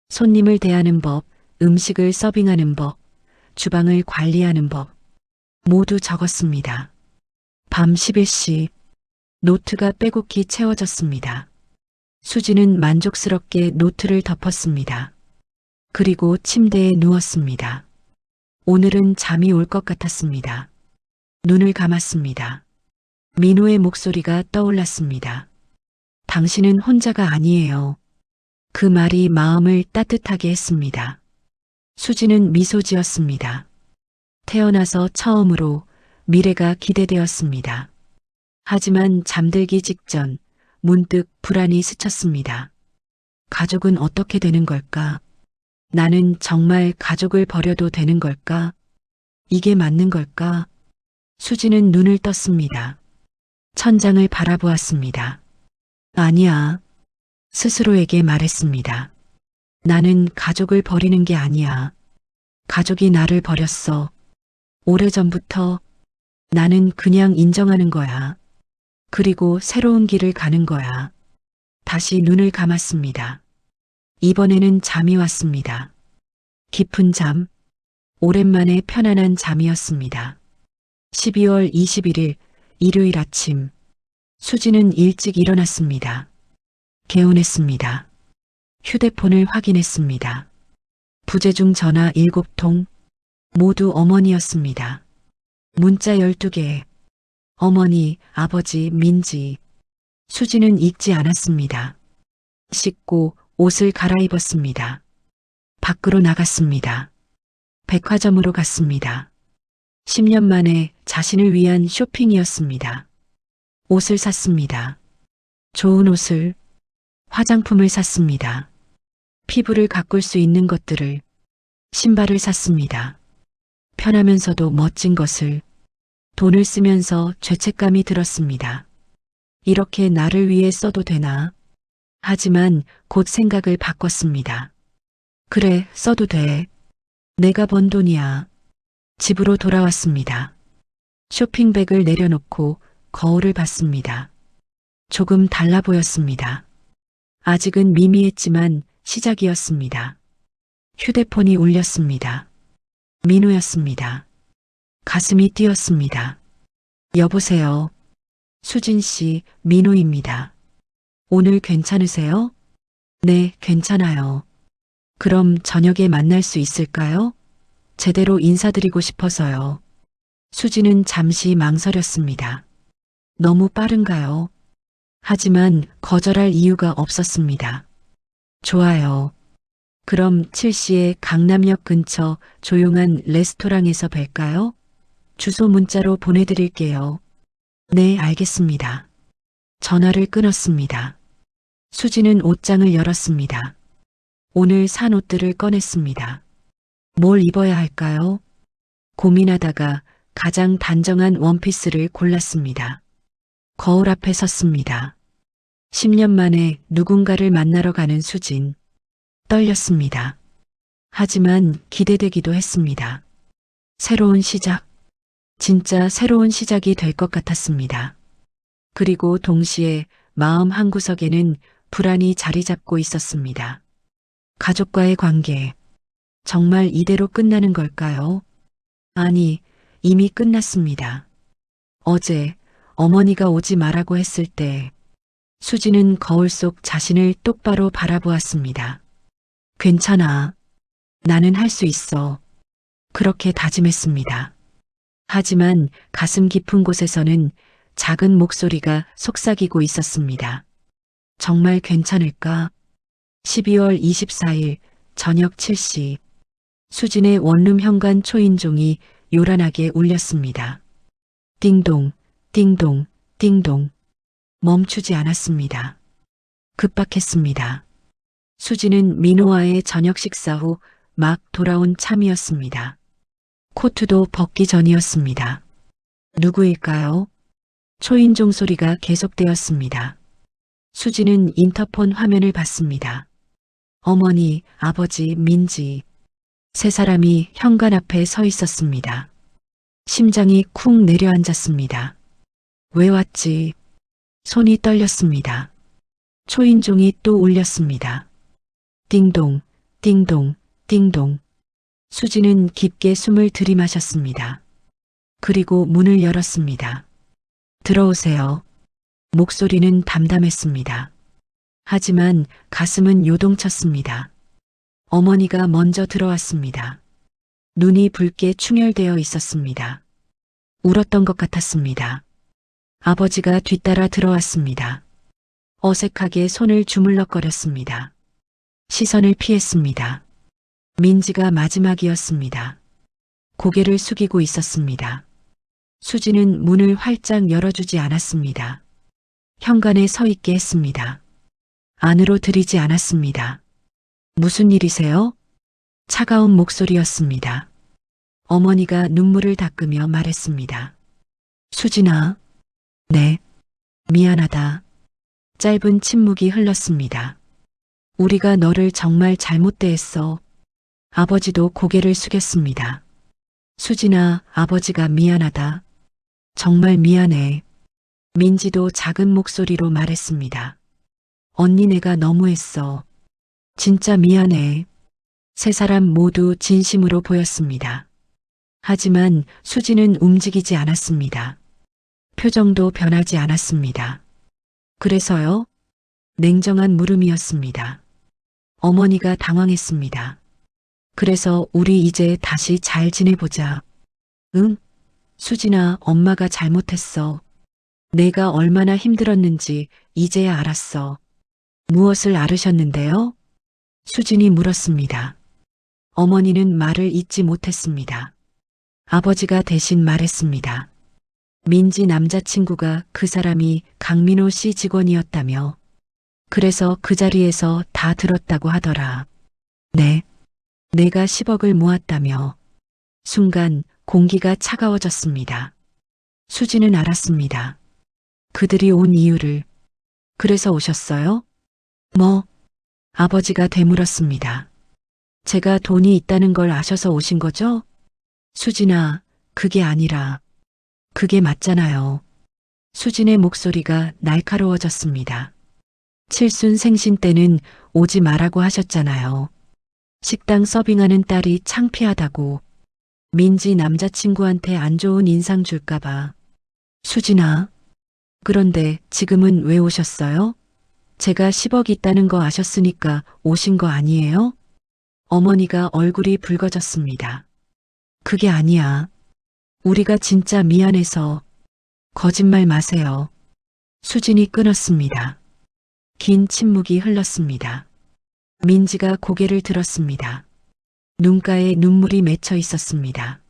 손님을 대하는 법, 음식을 서빙하는 법, 주방을 관리하는 법, 모두 적었습니다. 밤 11시, 노트가 빼곡히 채워졌습니다. 수지는 만족스럽게 노트를 덮었습니다. 그리고 침대에 누웠습니다. 오늘은 잠이 올 것 같았습니다. 눈을 감았습니다. 민호의 목소리가 떠올랐습니다. 당신은 혼자가 아니에요. 그 말이 마음을 따뜻하게 했습니다. 수지는 미소 지었습니다. 태어나서 처음으로 미래가 기대되었습니다. 하지만 잠들기 직전 문득 불안이 스쳤습니다. 가족은 어떻게 되는 걸까? 나는 정말 가족을 버려도 되는 걸까? 이게 맞는 걸까? 수지는 눈을 떴습니다. 천장을 바라보았습니다. 아니야. 스스로에게 말했습니다. 나는 가족을 버리는 게 아니야. 가족이 나를 버렸어. 오래전부터 나는 그냥 인정하는 거야. 그리고 새로운 길을 가는 거야. 다시 눈을 감았습니다. 이번에는 잠이 왔습니다. 깊은 잠, 오랜만에 편안한 잠이었습니다. 12월 21일 일요일 아침, 수지는 일찍 일어났습니다. 개운했습니다. 휴대폰을 확인했습니다. 부재중 전화 7통, 모두 어머니였습니다. 문자 12개, 어머니, 아버지, 민지. 수지는 읽지 않았습니다. 씻고 옷을 갈아입었습니다. 밖으로 나갔습니다. 백화점으로 갔습니다. 10년 만에 자신을 위한 쇼핑이었습니다. 옷을 샀습니다. 좋은 옷을, 화장품을 샀습니다. 피부를 가꿀 수 있는 것들을, 신발을 샀습니다. 편하면서도 멋진 것을, 돈을 쓰면서 죄책감이 들었습니다. 이렇게 나를 위해 써도 되나? 하지만 곧 생각을 바꿨습니다. 그래, 써도 돼. 내가 번 돈이야. 집으로 돌아왔습니다. 쇼핑백을 내려놓고 거울을 봤습니다. 조금 달라 보였습니다. 아직은 미미했지만 시작이었습니다. 휴대폰이 울렸습니다. 민호였습니다. 가슴이 뛰었습니다. 여보세요. 수진 씨, 민호입니다. 오늘 괜찮으세요? 네, 괜찮아요. 그럼 저녁에 만날 수 있을까요? 제대로 인사드리고 싶어서요. 수지는 잠시 망설였습니다. 너무 빠른가요? 하지만 거절할 이유가 없었습니다. 좋아요. 그럼 7시에 강남역 근처 조용한 레스토랑에서 뵐까요? 주소 문자로 보내드릴게요. 네, 알겠습니다. 전화를 끊었습니다. 수지는 옷장을 열었습니다. 오늘 산 옷들을 꺼냈습니다. 뭘 입어야 할까요? 고민하다가 가장 단정한 원피스를 골랐습니다. 거울 앞에 섰습니다. 10년 만에 누군가를 만나러 가는 수진. 떨렸습니다. 하지만 기대되기도 했습니다. 새로운 시작. 진짜 새로운 시작이 될 것 같았습니다. 그리고 동시에 마음 한구석에는 불안이 자리 잡고 있었습니다. 가족과의 관계. 정말 이대로 끝나는 걸까요? 아니, 이미 끝났습니다. 어제 어머니가 오지 말라고 했을 때 수지는 거울 속 자신을 똑바로 바라보았습니다. 괜찮아. 나는 할 수 있어. 그렇게 다짐했습니다. 하지만 가슴 깊은 곳에서는 작은 목소리가 속삭이고 있었습니다. 정말 괜찮을까? 12월 24일 저녁 7시 수진의 원룸 현관 초인종이 요란하게 울렸습니다. 띵동, 띵동, 띵동. 멈추지 않았습니다. 급박했습니다. 수지는 민호와의 저녁 식사 후 막 돌아온 참이었습니다. 코트도 벗기 전이었습니다. 누구일까요? 초인종 소리가 계속되었습니다. 수지는 인터폰 화면을 봤습니다. 어머니, 아버지, 민지. 세 사람이 현관 앞에 서 있었습니다. 심장이 쿵 내려앉았습니다. 왜 왔지? 손이 떨렸습니다. 초인종이 또 울렸습니다. 띵동, 띵동, 띵동. 수지는 깊게 숨을 들이마셨습니다. 그리고 문을 열었습니다. 들어오세요. 목소리는 담담했습니다. 하지만 가슴은 요동쳤습니다. 어머니가 먼저 들어왔습니다. 눈이 붉게 충혈되어 있었습니다. 울었던 것 같았습니다. 아버지가 뒤따라 들어왔습니다. 어색하게 손을 주물럭거렸습니다. 시선을 피했습니다. 민지가 마지막이었습니다. 고개를 숙이고 있었습니다. 수지는 문을 활짝 열어주지 않았습니다. 현관에 서 있게 했습니다. 안으로 들이지 않았습니다. 무슨 일이세요? 차가운 목소리였습니다. 어머니가 눈물을 닦으며 말했습니다. 수진아. 네. 미안하다. 짧은 침묵이 흘렀습니다. 우리가 너를 정말 잘못 대했어. 아버지도 고개를 숙였습니다. 수진아, 아버지가 미안하다. 정말 미안해. 민지도 작은 목소리로 말했습니다. 언니 내가 너무했어. 진짜 미안해. 세 사람 모두 진심으로 보였습니다. 하지만 수지는 움직이지 않았습니다. 표정도 변하지 않았습니다. 그래서요? 냉정한 물음이었습니다. 어머니가 당황했습니다. 그래서 우리 이제 다시 잘 지내보자. 응? 수진아, 엄마가 잘못했어. 내가 얼마나 힘들었는지 이제야 알았어. 무엇을 앓으셨는데요? 수진이 물었습니다. 어머니는 말을 잇지 못했습니다. 아버지가 대신 말했습니다. 민지 남자친구가 그 사람이 강민호 씨 직원이었다며. 그래서 그 자리에서 다 들었다고 하더라. 네. 내가 10억을 모았다며. 순간 공기가 차가워졌습니다. 수지는 알았습니다. 그들이 온 이유를. 그래서 오셨어요? 뭐? 아버지가 되물었습니다. 제가 돈이 있다는 걸 아셔서 오신 거죠? 수진아, 그게 아니라. 그게 맞잖아요. 수진의 목소리가 날카로워졌습니다. 칠순 생신 때는 오지 말라고 하셨잖아요. 식당 서빙하는 딸이 창피하다고. 민지 남자친구한테 안 좋은 인상 줄까봐. 수진아. 그런데 지금은 왜 오셨어요? 제가 10억 있다는 거 아셨으니까 오신 거 아니에요? 어머니가 얼굴이 붉어졌습니다. 그게 아니야. 우리가 진짜 미안해서. 거짓말 마세요. 수진이 끊었습니다. 긴 침묵이 흘렀습니다. 민지가 고개를 들었습니다. 눈가에 눈물이 맺혀 있었습니다.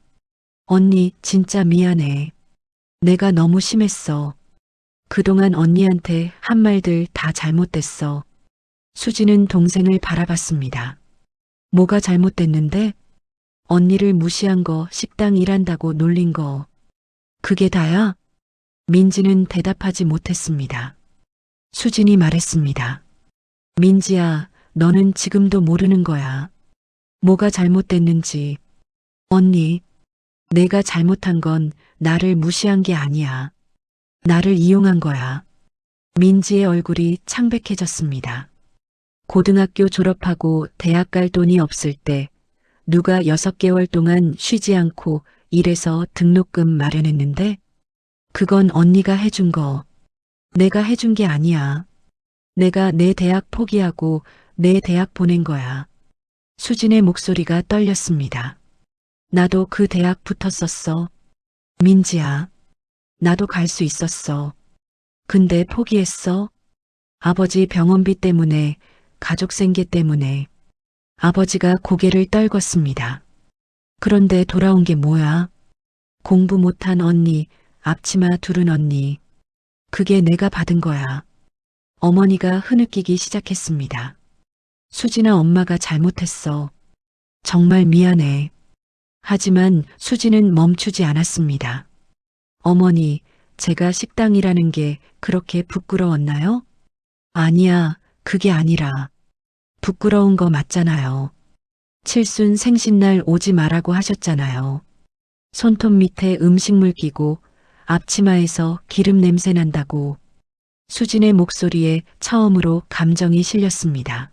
언니, 진짜 미안해. 내가 너무 심했어. 그동안 언니한테 한 말들 다 잘못됐어. 수지는 동생을 바라봤습니다. 뭐가 잘못됐는데? 언니를 무시한 거, 식당 일한다고 놀린 거. 그게 다야? 민지는 대답하지 못했습니다. 수진이 말했습니다. 민지야, 너는 지금도 모르는 거야. 뭐가 잘못됐는지. 언니, 내가 잘못한 건 나를 무시한 게 아니야. 나를 이용한 거야. 민지의 얼굴이 창백해졌습니다. 고등학교 졸업하고 대학 갈 돈이 없을 때 누가 6개월 동안 쉬지 않고 일해서 등록금 마련했는데 그건 언니가 해준 거. 내가 해준 게 아니야. 내가 내 대학 포기하고 내 대학 보낸 거야. 수진의 목소리가 떨렸습니다. 나도 그 대학 붙었었어. 민지야. 나도 갈 수 있었어. 근데 포기했어. 아버지 병원비 때문에, 가족 생계 때문에. 아버지가 고개를 떨궜습니다. 그런데 돌아온 게 뭐야? 공부 못한 언니, 앞치마 두른 언니. 그게 내가 받은 거야. 어머니가 흐느끼기 시작했습니다. 수진아, 엄마가 잘못했어. 정말 미안해. 하지만 수진은 멈추지 않았습니다. 어머니, 제가 식당이라는 게 그렇게 부끄러웠나요? 아니야, 그게 아니라. 부끄러운 거 맞잖아요. 칠순 생신날 오지 말라고 하셨잖아요. 손톱 밑에 음식물 끼고 앞치마에서 기름 냄새 난다고. 수진의 목소리에 처음으로 감정이 실렸습니다.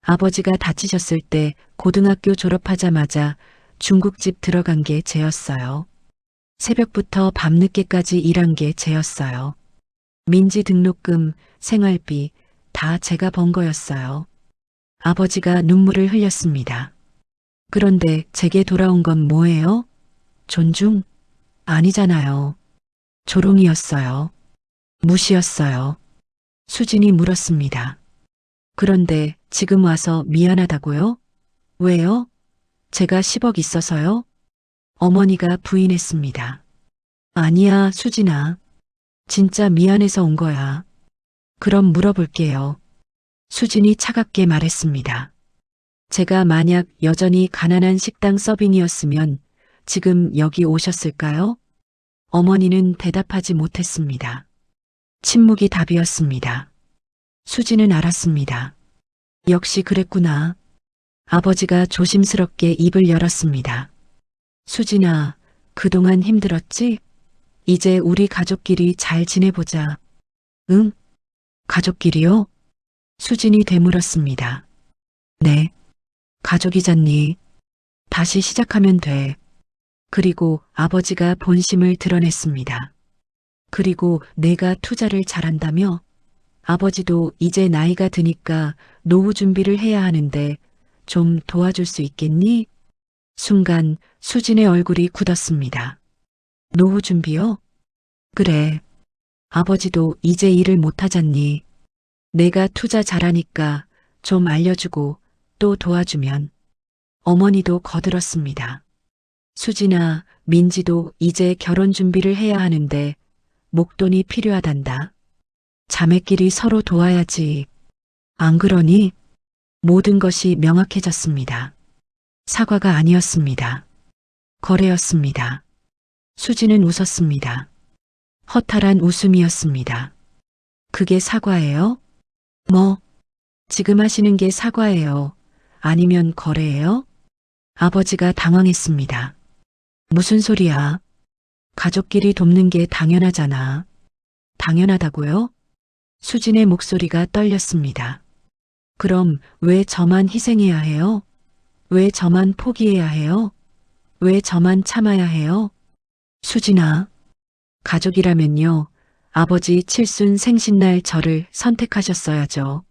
아버지가 다치셨을 때 고등학교 졸업하자마자 중국집 들어간 게 제였어요. 새벽부터 밤늦게까지 일한 게 제였어요. 민지 등록금, 생활비 다 제가 번 거였어요. 아버지가 눈물을 흘렸습니다. 그런데 제게 돌아온 건 뭐예요? 존중? 아니잖아요. 조롱이었어요. 무시였어요. 수진이 물었습니다. 그런데 지금 와서 미안하다고요? 왜요? 제가 10억 있어서요? 어머니가 부인했습니다. 아니야, 수진아. 진짜 미안해서 온 거야. 그럼 물어볼게요. 수진이 차갑게 말했습니다. 제가 만약 여전히 가난한 식당 서빙이었으면 지금 여기 오셨을까요? 어머니는 대답하지 못했습니다. 침묵이 답이었습니다. 수진은 알았습니다. 역시 그랬구나. 아버지가 조심스럽게 입을 열었습니다. 수진아, 그동안 힘들었지? 이제 우리 가족끼리 잘 지내보자. 응? 가족끼리요? 수진이 되물었습니다. 네. 가족이잖니. 다시 시작하면 돼. 그리고 아버지가 본심을 드러냈습니다. 그리고 내가 투자를 잘한다며? 아버지도 이제 나이가 드니까 노후 준비를 해야 하는데 좀 도와줄 수 있겠니? 순간 수진의 얼굴이 굳었습니다. 노후 준비요? 그래. 아버지도 이제 일을 못하잖니. 내가 투자 잘하니까 좀 알려주고 또 도와주면. 어머니도 거들었습니다. 수진아, 민지도 이제 결혼 준비를 해야 하는데 목돈이 필요하단다. 자매끼리 서로 도와야지. 안 그러니? 모든 것이 명확해졌습니다. 사과가 아니었습니다. 거래였습니다. 수진은 웃었습니다. 허탈한 웃음이었습니다. 그게 사과예요? 뭐? 지금 하시는 게 사과예요? 아니면 거래예요? 아버지가 당황했습니다. 무슨 소리야? 가족끼리 돕는 게 당연하잖아. 당연하다고요? 수진의 목소리가 떨렸습니다. 그럼 왜 저만 희생해야 해요? 왜 저만 포기해야 해요? 왜 저만 참아야 해요? 수진아, 가족이라면요. 아버지 칠순 생신날 저를 선택하셨어야죠.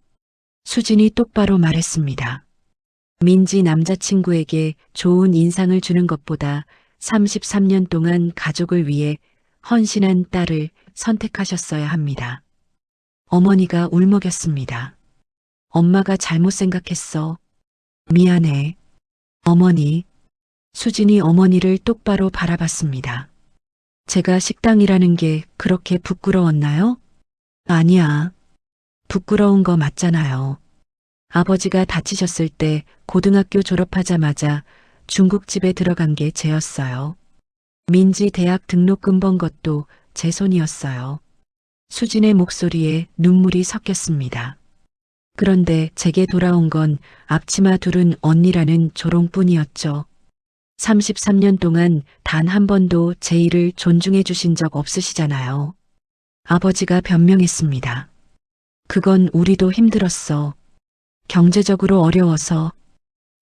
수진이 똑바로 말했습니다. 민지 남자친구에게 좋은 인상을 주는 것보다 33년 동안 가족을 위해 헌신한 딸을 선택하셨어야 합니다. 어머니가 울먹였습니다. 엄마가 잘못 생각했어. 미안해. 어머니. 수진이 어머니를 똑바로 바라봤습니다. 제가 식당이라는 게 그렇게 부끄러웠나요? 아니야. 부끄러운 거 맞잖아요. 아버지가 다치셨을 때 고등학교 졸업하자마자 중국집에 들어간 게 제였어요. 민지 대학 등록금 번 것도 제 손이었어요. 수진의 목소리에 눈물이 섞였습니다. 그런데 제게 돌아온 건 앞치마 두른 언니라는 조롱뿐이었죠. 33년 동안 단 한 번도 제 일을 존중해 주신 적 없으시잖아요. 아버지가 변명했습니다. 그건 우리도 힘들었어. 경제적으로 어려워서.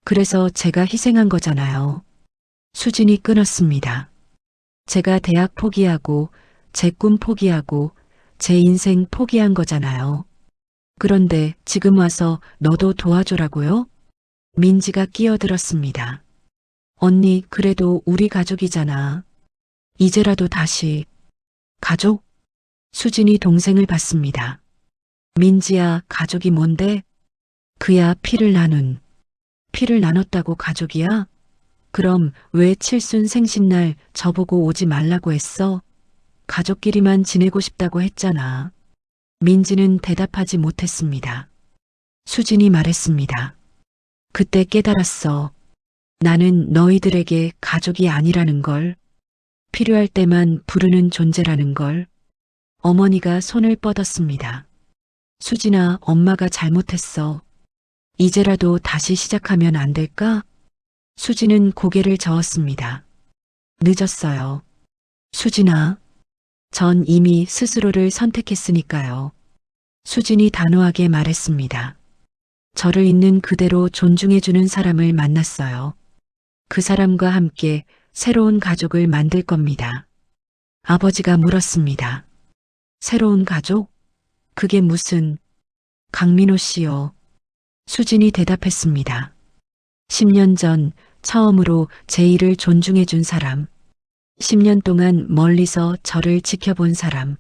그래서 제가 희생한 거잖아요. 수진이 끊었습니다. 제가 대학 포기하고 제 꿈 포기하고 제 인생 포기한 거잖아요. 그런데 지금 와서 너도 도와줘라고요? 민지가 끼어들었습니다. 언니, 그래도 우리 가족이잖아. 이제라도 다시. 가족? 수진이 동생을 봤습니다. 민지야, 가족이 뭔데? 그야 피를 나눈. 피를 나눴다고 가족이야? 그럼 왜 칠순 생신날 저보고 오지 말라고 했어? 가족끼리만 지내고 싶다고 했잖아. 민지는 대답하지 못했습니다. 수진이 말했습니다. 그때 깨달았어. 나는 너희들에게 가족이 아니라는 걸. 필요할 때만 부르는 존재라는 걸. 어머니가 손을 뻗었습니다. 수진아, 엄마가 잘못했어. 이제라도 다시 시작하면 안 될까? 수진은 고개를 저었습니다. 늦었어요. 수진아, 전 이미 스스로를 선택했으니까요. 수진이 단호하게 말했습니다. 저를 있는 그대로 존중해주는 사람을 만났어요. 그 사람과 함께 새로운 가족을 만들 겁니다. 아버지가 물었습니다. 새로운 가족? 그게 무슨... 강민호 씨요. 수진이 대답했습니다. 10년 전 처음으로 제 일을 존중해준 사람. 10년 동안 멀리서 저를 지켜본 사람.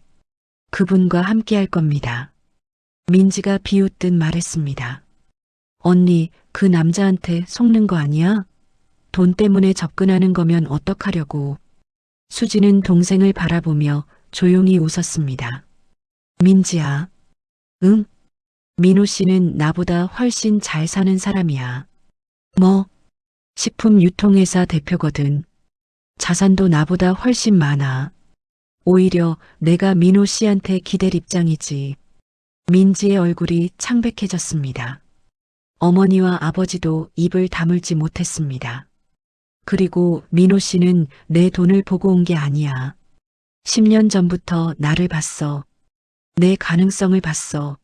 그분과 함께 할 겁니다. 민지가 비웃듯 말했습니다. 언니, 그 남자한테 속는 거 아니야? 돈 때문에 접근하는 거면 어떡하려고. 수지는 동생을 바라보며 조용히 웃었습니다. 민지야. 응? 민호 씨는 나보다 훨씬 잘 사는 사람이야. 뭐? 식품 유통회사 대표거든. 자산도 나보다 훨씬 많아. 오히려 내가 민호 씨한테 기댈 입장이지. 민지의 얼굴이 창백해졌습니다. 어머니와 아버지도 입을 다물지 못했습니다. 그리고 민호 씨는 내 돈을 보고 온 게 아니야. 10년 전부터 나를 봤어. 내 가능성을 봤어.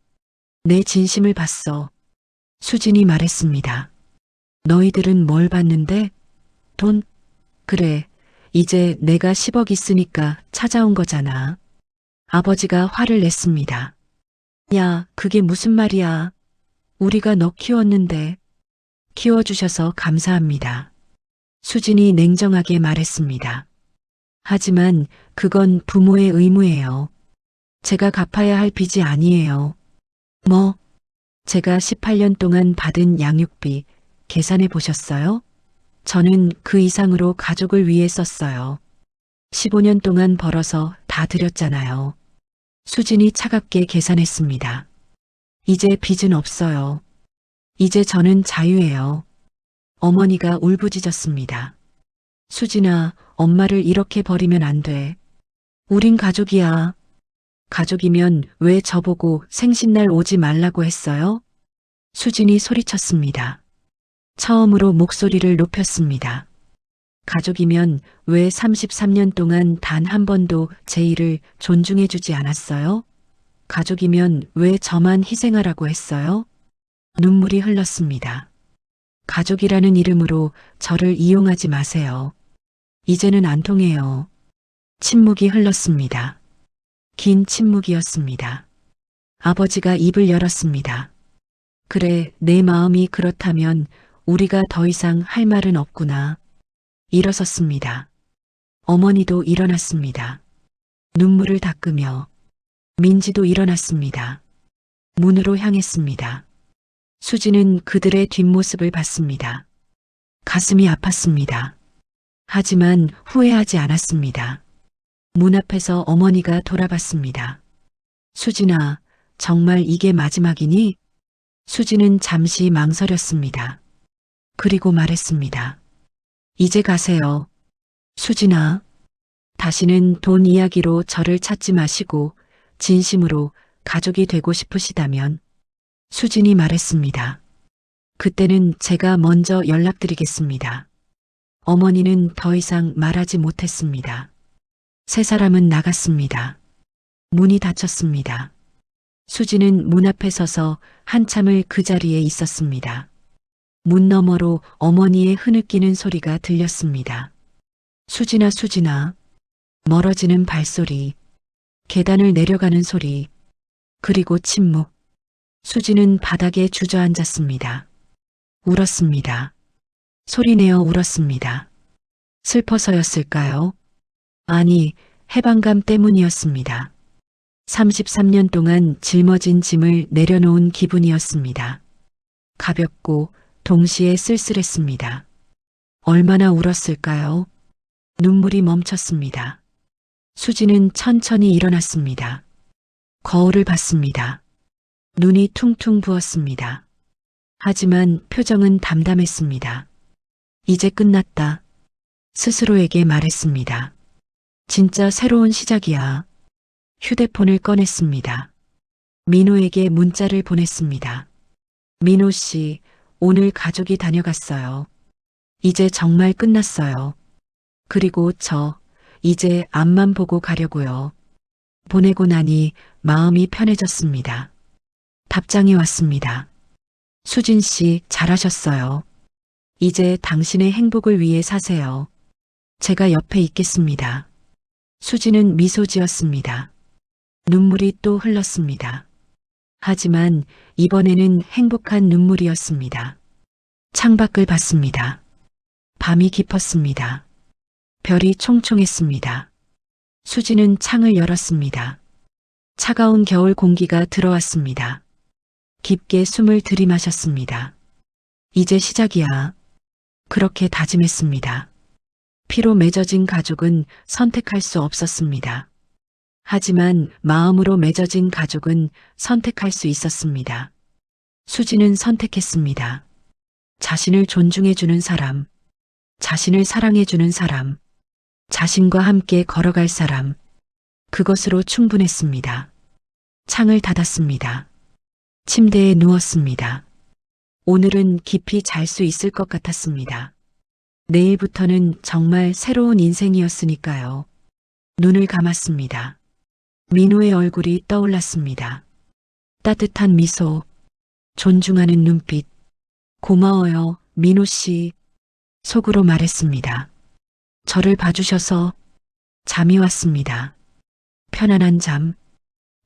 내 진심을 봤어. 수진이 말했습니다. 너희들은 뭘 봤는데? 돈? 그래. 이제 내가 10억 있으니까 찾아온 거잖아. 아버지가 화를 냈습니다. 야, 그게 무슨 말이야. 우리가 너 키웠는데. 키워주셔서 감사합니다. 수진이 냉정하게 말했습니다. 하지만 그건 부모의 의무예요. 제가 갚아야 할 빚이 아니에요. 뭐? 제가 18년 동안 받은 양육비 계산해 보셨어요? 저는 그 이상으로 가족을 위해 썼어요. 15년 동안 벌어서 다 드렸잖아요. 수진이 차갑게 계산했습니다. 이제 빚은 없어요. 이제 저는 자유예요. 어머니가 울부짖었습니다. 수진아, 엄마를 이렇게 버리면 안 돼. 우린 가족이야. 가족이면 왜 저보고 생신날 오지 말라고 했어요? 수진이 소리쳤습니다. 처음으로 목소리를 높였습니다. 가족이면 왜 33년 동안 단 한 번도 제 일을 존중해주지 않았어요? 가족이면 왜 저만 희생하라고 했어요? 눈물이 흘렀습니다. 가족이라는 이름으로 저를 이용하지 마세요. 이제는 안 통해요. 침묵이 흘렀습니다. 긴 침묵이었습니다. 아버지가 입을 열었습니다. 그래, 내 마음이 그렇다면 우리가 더 이상 할 말은 없구나. 일어섰습니다. 어머니도 일어났습니다. 눈물을 닦으며 민지도 일어났습니다. 문으로 향했습니다. 수지는 그들의 뒷모습을 봤습니다. 가슴이 아팠습니다. 하지만 후회하지 않았습니다. 문 앞에서 어머니가 돌아봤습니다. 수진아, 정말 이게 마지막이니? 수지는 잠시 망설였습니다. 그리고 말했습니다. 이제 가세요. 수진아, 다시는 돈 이야기로 저를 찾지 마시고 진심으로 가족이 되고 싶으시다면 수진이 말했습니다. 그때는 제가 먼저 연락드리겠습니다. 어머니는 더 이상 말하지 못했습니다. 세 사람은 나갔습니다. 문이 닫혔습니다. 수지는 문 앞에 서서 한참을 그 자리에 있었습니다. 문 너머로 어머니의 흐느끼는 소리가 들렸습니다. 수진아, 수진아. 멀어지는 발소리, 계단을 내려가는 소리, 그리고 침묵. 수지는 바닥에 주저앉았습니다. 울었습니다. 소리내어 울었습니다. 슬퍼서였을까요? 아니, 해방감 때문이었습니다. 33년 동안 짊어진 짐을 내려놓은 기분이었습니다. 가볍고 동시에 쓸쓸했습니다. 얼마나 울었을까요? 눈물이 멈췄습니다. 수지는 천천히 일어났습니다. 거울을 봤습니다. 눈이 퉁퉁 부었습니다. 하지만 표정은 담담했습니다. 이제 끝났다. 스스로에게 말했습니다. 진짜 새로운 시작이야. 휴대폰을 꺼냈습니다. 민호에게 문자를 보냈습니다. 민호 씨, 오늘 가족이 다녀갔어요. 이제 정말 끝났어요. 그리고 이제 앞만 보고 가려고요. 보내고 나니 마음이 편해졌습니다. 답장이 왔습니다. 수진 씨, 잘하셨어요. 이제 당신의 행복을 위해 사세요. 제가 옆에 있겠습니다. 수지는 미소 지었습니다. 눈물이 또 흘렀습니다. 하지만 이번에는 행복한 눈물이었습니다. 창밖을 봤습니다. 밤이 깊었습니다. 별이 총총했습니다. 수지는 창을 열었습니다. 차가운 겨울 공기가 들어왔습니다. 깊게 숨을 들이마셨습니다. 이제 시작이야. 그렇게 다짐했습니다. 피로 맺어진 가족은 선택할 수 없었습니다. 하지만 마음으로 맺어진 가족은 선택할 수 있었습니다. 수지는 선택했습니다. 자신을 존중해주는 사람, 자신을 사랑해주는 사람, 자신과 함께 걸어갈 사람, 그것으로 충분했습니다. 창을 닫았습니다. 침대에 누웠습니다. 오늘은 깊이 잘 수 있을 것 같았습니다. 내일부터는 정말 새로운 인생이었으니까요. 눈을 감았습니다. 민호의 얼굴이 떠올랐습니다. 따뜻한 미소, 존중하는 눈빛, 고마워요, 민호 씨. 속으로 말했습니다. 저를 봐주셔서 잠이 왔습니다. 편안한 잠,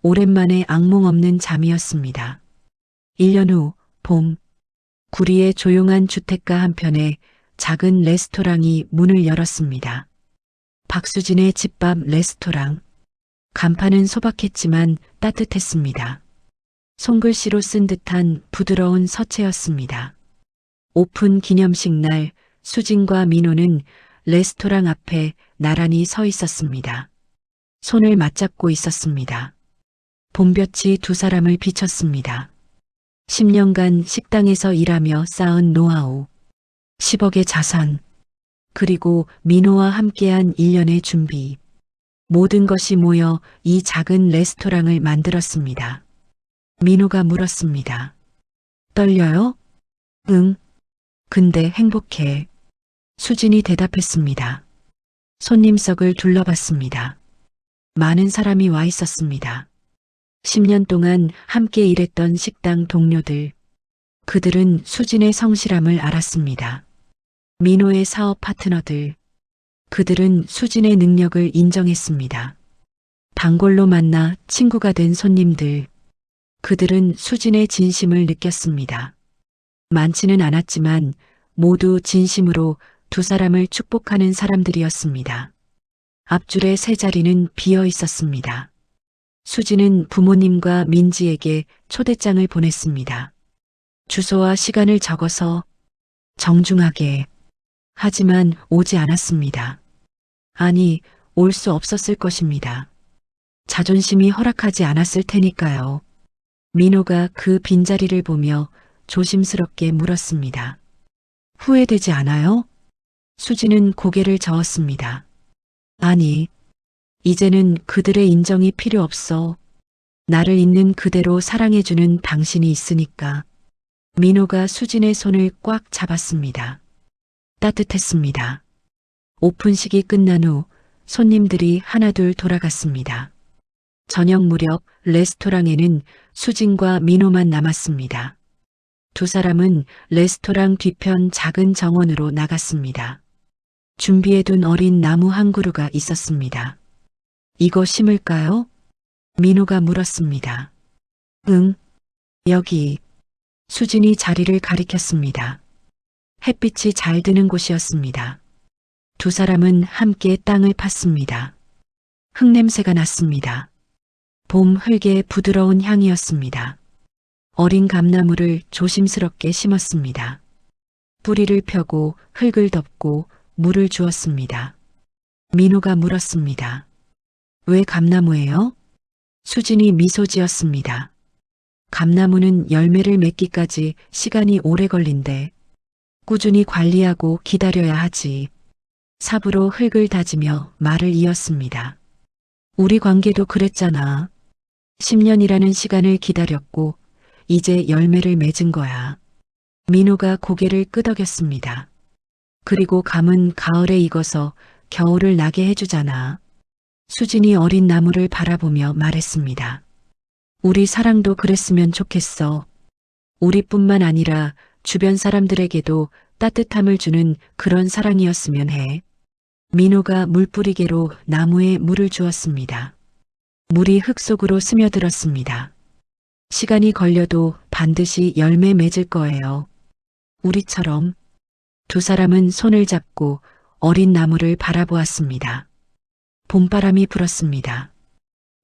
오랜만에 악몽 없는 잠이었습니다. 1년 후 봄, 구리의 조용한 주택가 한편에 작은 레스토랑이 문을 열었습니다. 박수진의 집밥 레스토랑. 간판은 소박했지만 따뜻했습니다. 손글씨로 쓴 듯한 부드러운 서체였습니다. 오픈 기념식 날 수진과 민호는 레스토랑 앞에 나란히 서 있었습니다. 손을 맞잡고 있었습니다. 봄볕이 두 사람을 비쳤습니다. 10년간 식당에서 일하며 쌓은 노하우, 10억의 자산, 그리고 민호와 함께한 1년의 준비. 모든 것이 모여 이 작은 레스토랑을 만들었습니다. 민호가 물었습니다. 떨려요? 응. 근데 행복해. 수진이 대답했습니다. 손님석을 둘러봤습니다. 많은 사람이 와 있었습니다. 10년 동안 함께 일했던 식당 동료들. 그들은 수진의 성실함을 알았습니다. 민호의 사업 파트너들. 그들은 수진의 능력을 인정했습니다. 단골로 만나 친구가 된 손님들. 그들은 수진의 진심을 느꼈습니다. 많지는 않았지만 모두 진심으로 두 사람을 축복하는 사람들이었습니다. 앞줄의 세 자리는 비어 있었습니다. 수지는 부모님과 민지에게 초대장을 보냈습니다. 주소와 시간을 적어서 정중하게. 하지만 오지 않았습니다. 아니, 올 수 없었을 것입니다. 자존심이 허락하지 않았을 테니까요. 민호가 그 빈자리를 보며 조심스럽게 물었습니다. 후회되지 않아요? 수지는 고개를 저었습니다. 아니, 이제는 그들의 인정이 필요 없어. 나를 있는 그대로 사랑해주는 당신이 있으니까. 민호가 수진의 손을 꽉 잡았습니다. 따뜻했습니다. 오픈식이 끝난 후 손님들이 하나둘 돌아갔습니다. 저녁 무렵 레스토랑에는 수진과 민호만 남았습니다. 두 사람은 레스토랑 뒤편 작은 정원으로 나갔습니다. 준비해둔 어린 나무 한 그루가 있었습니다. 이거 심을까요? 민호가 물었습니다. 응, 여기. 수진이 자리를 가리켰습니다. 햇빛이 잘 드는 곳이었습니다. 두 사람은 함께 땅을 팠습니다. 흙냄새가 났습니다. 봄 흙의 부드러운 향이었습니다. 어린 감나무를 조심스럽게 심었습니다. 뿌리를 펴고 흙을 덮고 물을 주었습니다. 민호가 물었습니다. 왜 감나무예요? 수진이 미소 지었습니다. 감나무는 열매를 맺기까지 시간이 오래 걸린대. 꾸준히 관리하고 기다려야 하지. 삽으로 흙을 다지며 말을 이었습니다. 우리 관계도 그랬잖아. 10년이라는 시간을 기다렸고 이제 열매를 맺은 거야. 민호가 고개를 끄덕였습니다. 그리고 감은 가을에 익어서 겨울을 나게 해주잖아. 수진이 어린 나무를 바라보며 말했습니다. 우리 사랑도 그랬으면 좋겠어. 우리뿐만 아니라 주변 사람들에게도 따뜻함을 주는 그런 사랑이었으면 해. 민호가 물뿌리개로 나무에 물을 주었습니다. 물이 흙 속으로 스며들었습니다. 시간이 걸려도 반드시 열매 맺을 거예요. 우리처럼. 두 사람은 손을 잡고 어린 나무를 바라보았습니다. 봄바람이 불었습니다.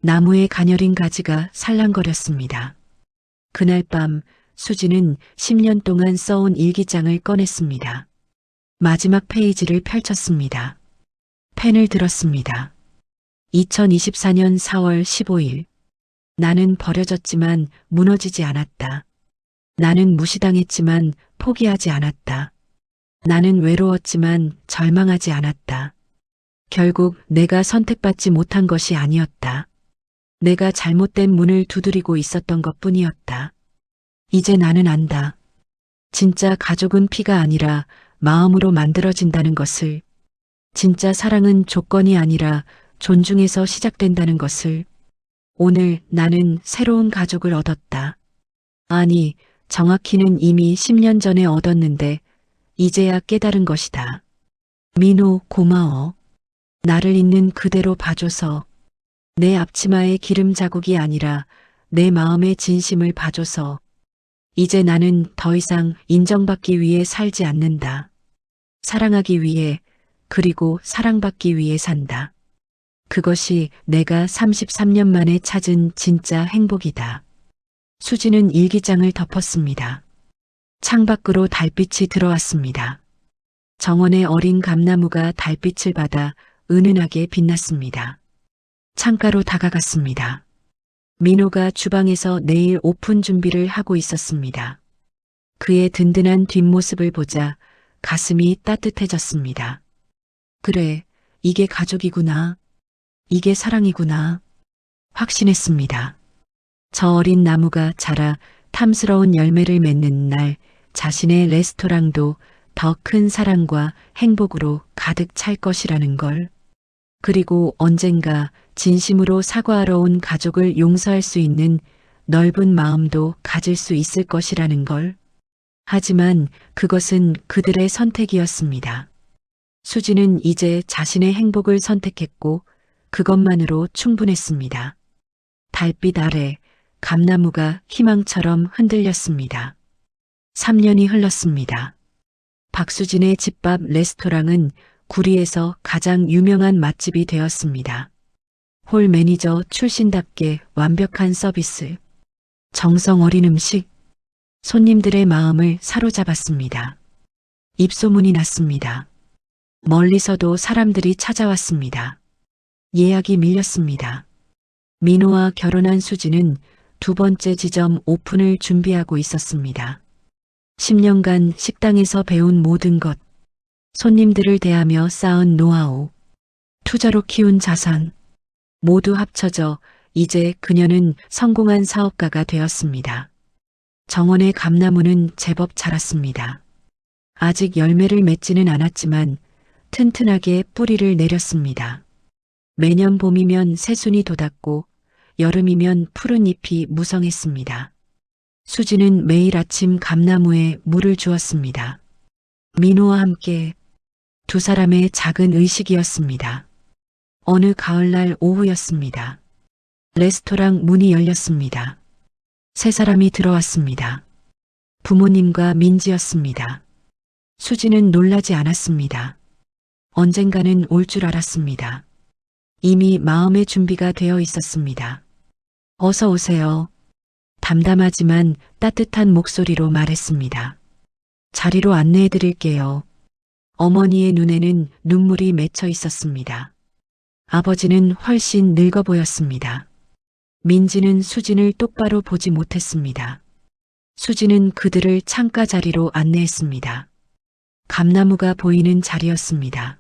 나무의 가녀린 가지가 살랑거렸습니다. 그날 밤 수지는 10년 동안 써온 일기장을 꺼냈습니다. 마지막 페이지를 펼쳤습니다. 펜을 들었습니다. 2024년 4월 15일. 나는 버려졌지만 무너지지 않았다. 나는 무시당했지만 포기하지 않았다. 나는 외로웠지만 절망하지 않았다. 결국 내가 선택받지 못한 것이 아니었다. 내가 잘못된 문을 두드리고 있었던 것뿐이었다. 이제 나는 안다. 진짜 가족은 피가 아니라 마음으로 만들어진다는 것을. 진짜 사랑은 조건이 아니라 존중에서 시작된다는 것을. 오늘 나는 새로운 가족을 얻었다. 아니, 정확히는 이미 10년 전에 얻었는데 이제야 깨달은 것이다. 민호, 고마워. 나를 있는 그대로 봐줘서. 내 앞치마의 기름 자국이 아니라 내 마음의 진심을 봐줘서. 이제 나는 더 이상 인정받기 위해 살지 않는다. 사랑하기 위해, 그리고 사랑받기 위해 산다. 그것이 내가 33년 만에 찾은 진짜 행복이다. 수지는 일기장을 덮었습니다. 창밖으로 달빛이 들어왔습니다. 정원의 어린 감나무가 달빛을 받아 은은하게 빛났습니다. 창가로 다가갔습니다. 민호가 주방에서 내일 오픈 준비를 하고 있었습니다. 그의 든든한 뒷모습을 보자 가슴이 따뜻해졌습니다. 그래, 이게 가족이구나. 이게 사랑이구나. 확신했습니다. 저 어린 나무가 자라 탐스러운 열매를 맺는 날 자신의 레스토랑도 더 큰 사랑과 행복으로 가득 찰 것이라는 걸. 그리고 언젠가 진심으로 사과하러 온 가족을 용서할 수 있는 넓은 마음도 가질 수 있을 것이라는 걸. 하지만 그것은 그들의 선택이었습니다. 수지는 이제 자신의 행복을 선택했고 그것만으로 충분했습니다. 달빛 아래 감나무가 희망처럼 흔들렸습니다. 3년이 흘렀습니다. 박수진의 집밥 레스토랑은 구리에서 가장 유명한 맛집이 되었습니다. 홀 매니저 출신답게 완벽한 서비스, 정성 어린 음식, 손님들의 마음을 사로잡았습니다. 입소문이 났습니다. 멀리서도 사람들이 찾아왔습니다. 예약이 밀렸습니다. 민호와 결혼한 수지는 두 번째 지점 오픈을 준비하고 있었습니다. 10년간 식당에서 배운 모든 것, 손님들을 대하며 쌓은 노하우, 투자로 키운 자산, 모두 합쳐져 이제 그녀는 성공한 사업가가 되었습니다. 정원의 감나무는 제법 자랐습니다. 아직 열매를 맺지는 않았지만 튼튼하게 뿌리를 내렸습니다. 매년 봄이면 새순이 돋았고 여름이면 푸른 잎이 무성했습니다. 수지는 매일 아침 감나무에 물을 주었습니다. 민호와 함께 두 사람의 작은 의식이었습니다. 어느 가을날 오후였습니다. 레스토랑 문이 열렸습니다. 세 사람이 들어왔습니다. 부모님과 민지였습니다. 수지는 놀라지 않았습니다. 언젠가는 올 줄 알았습니다. 이미 마음의 준비가 되어 있었습니다. 어서 오세요. 담담하지만 따뜻한 목소리로 말했습니다. 자리로 안내해 드릴게요. 어머니의 눈에는 눈물이 맺혀 있었습니다. 아버지는 훨씬 늙어 보였습니다. 민지는 수진을 똑바로 보지 못했습니다. 수진은 그들을 창가 자리로 안내했습니다. 감나무가 보이는 자리였습니다.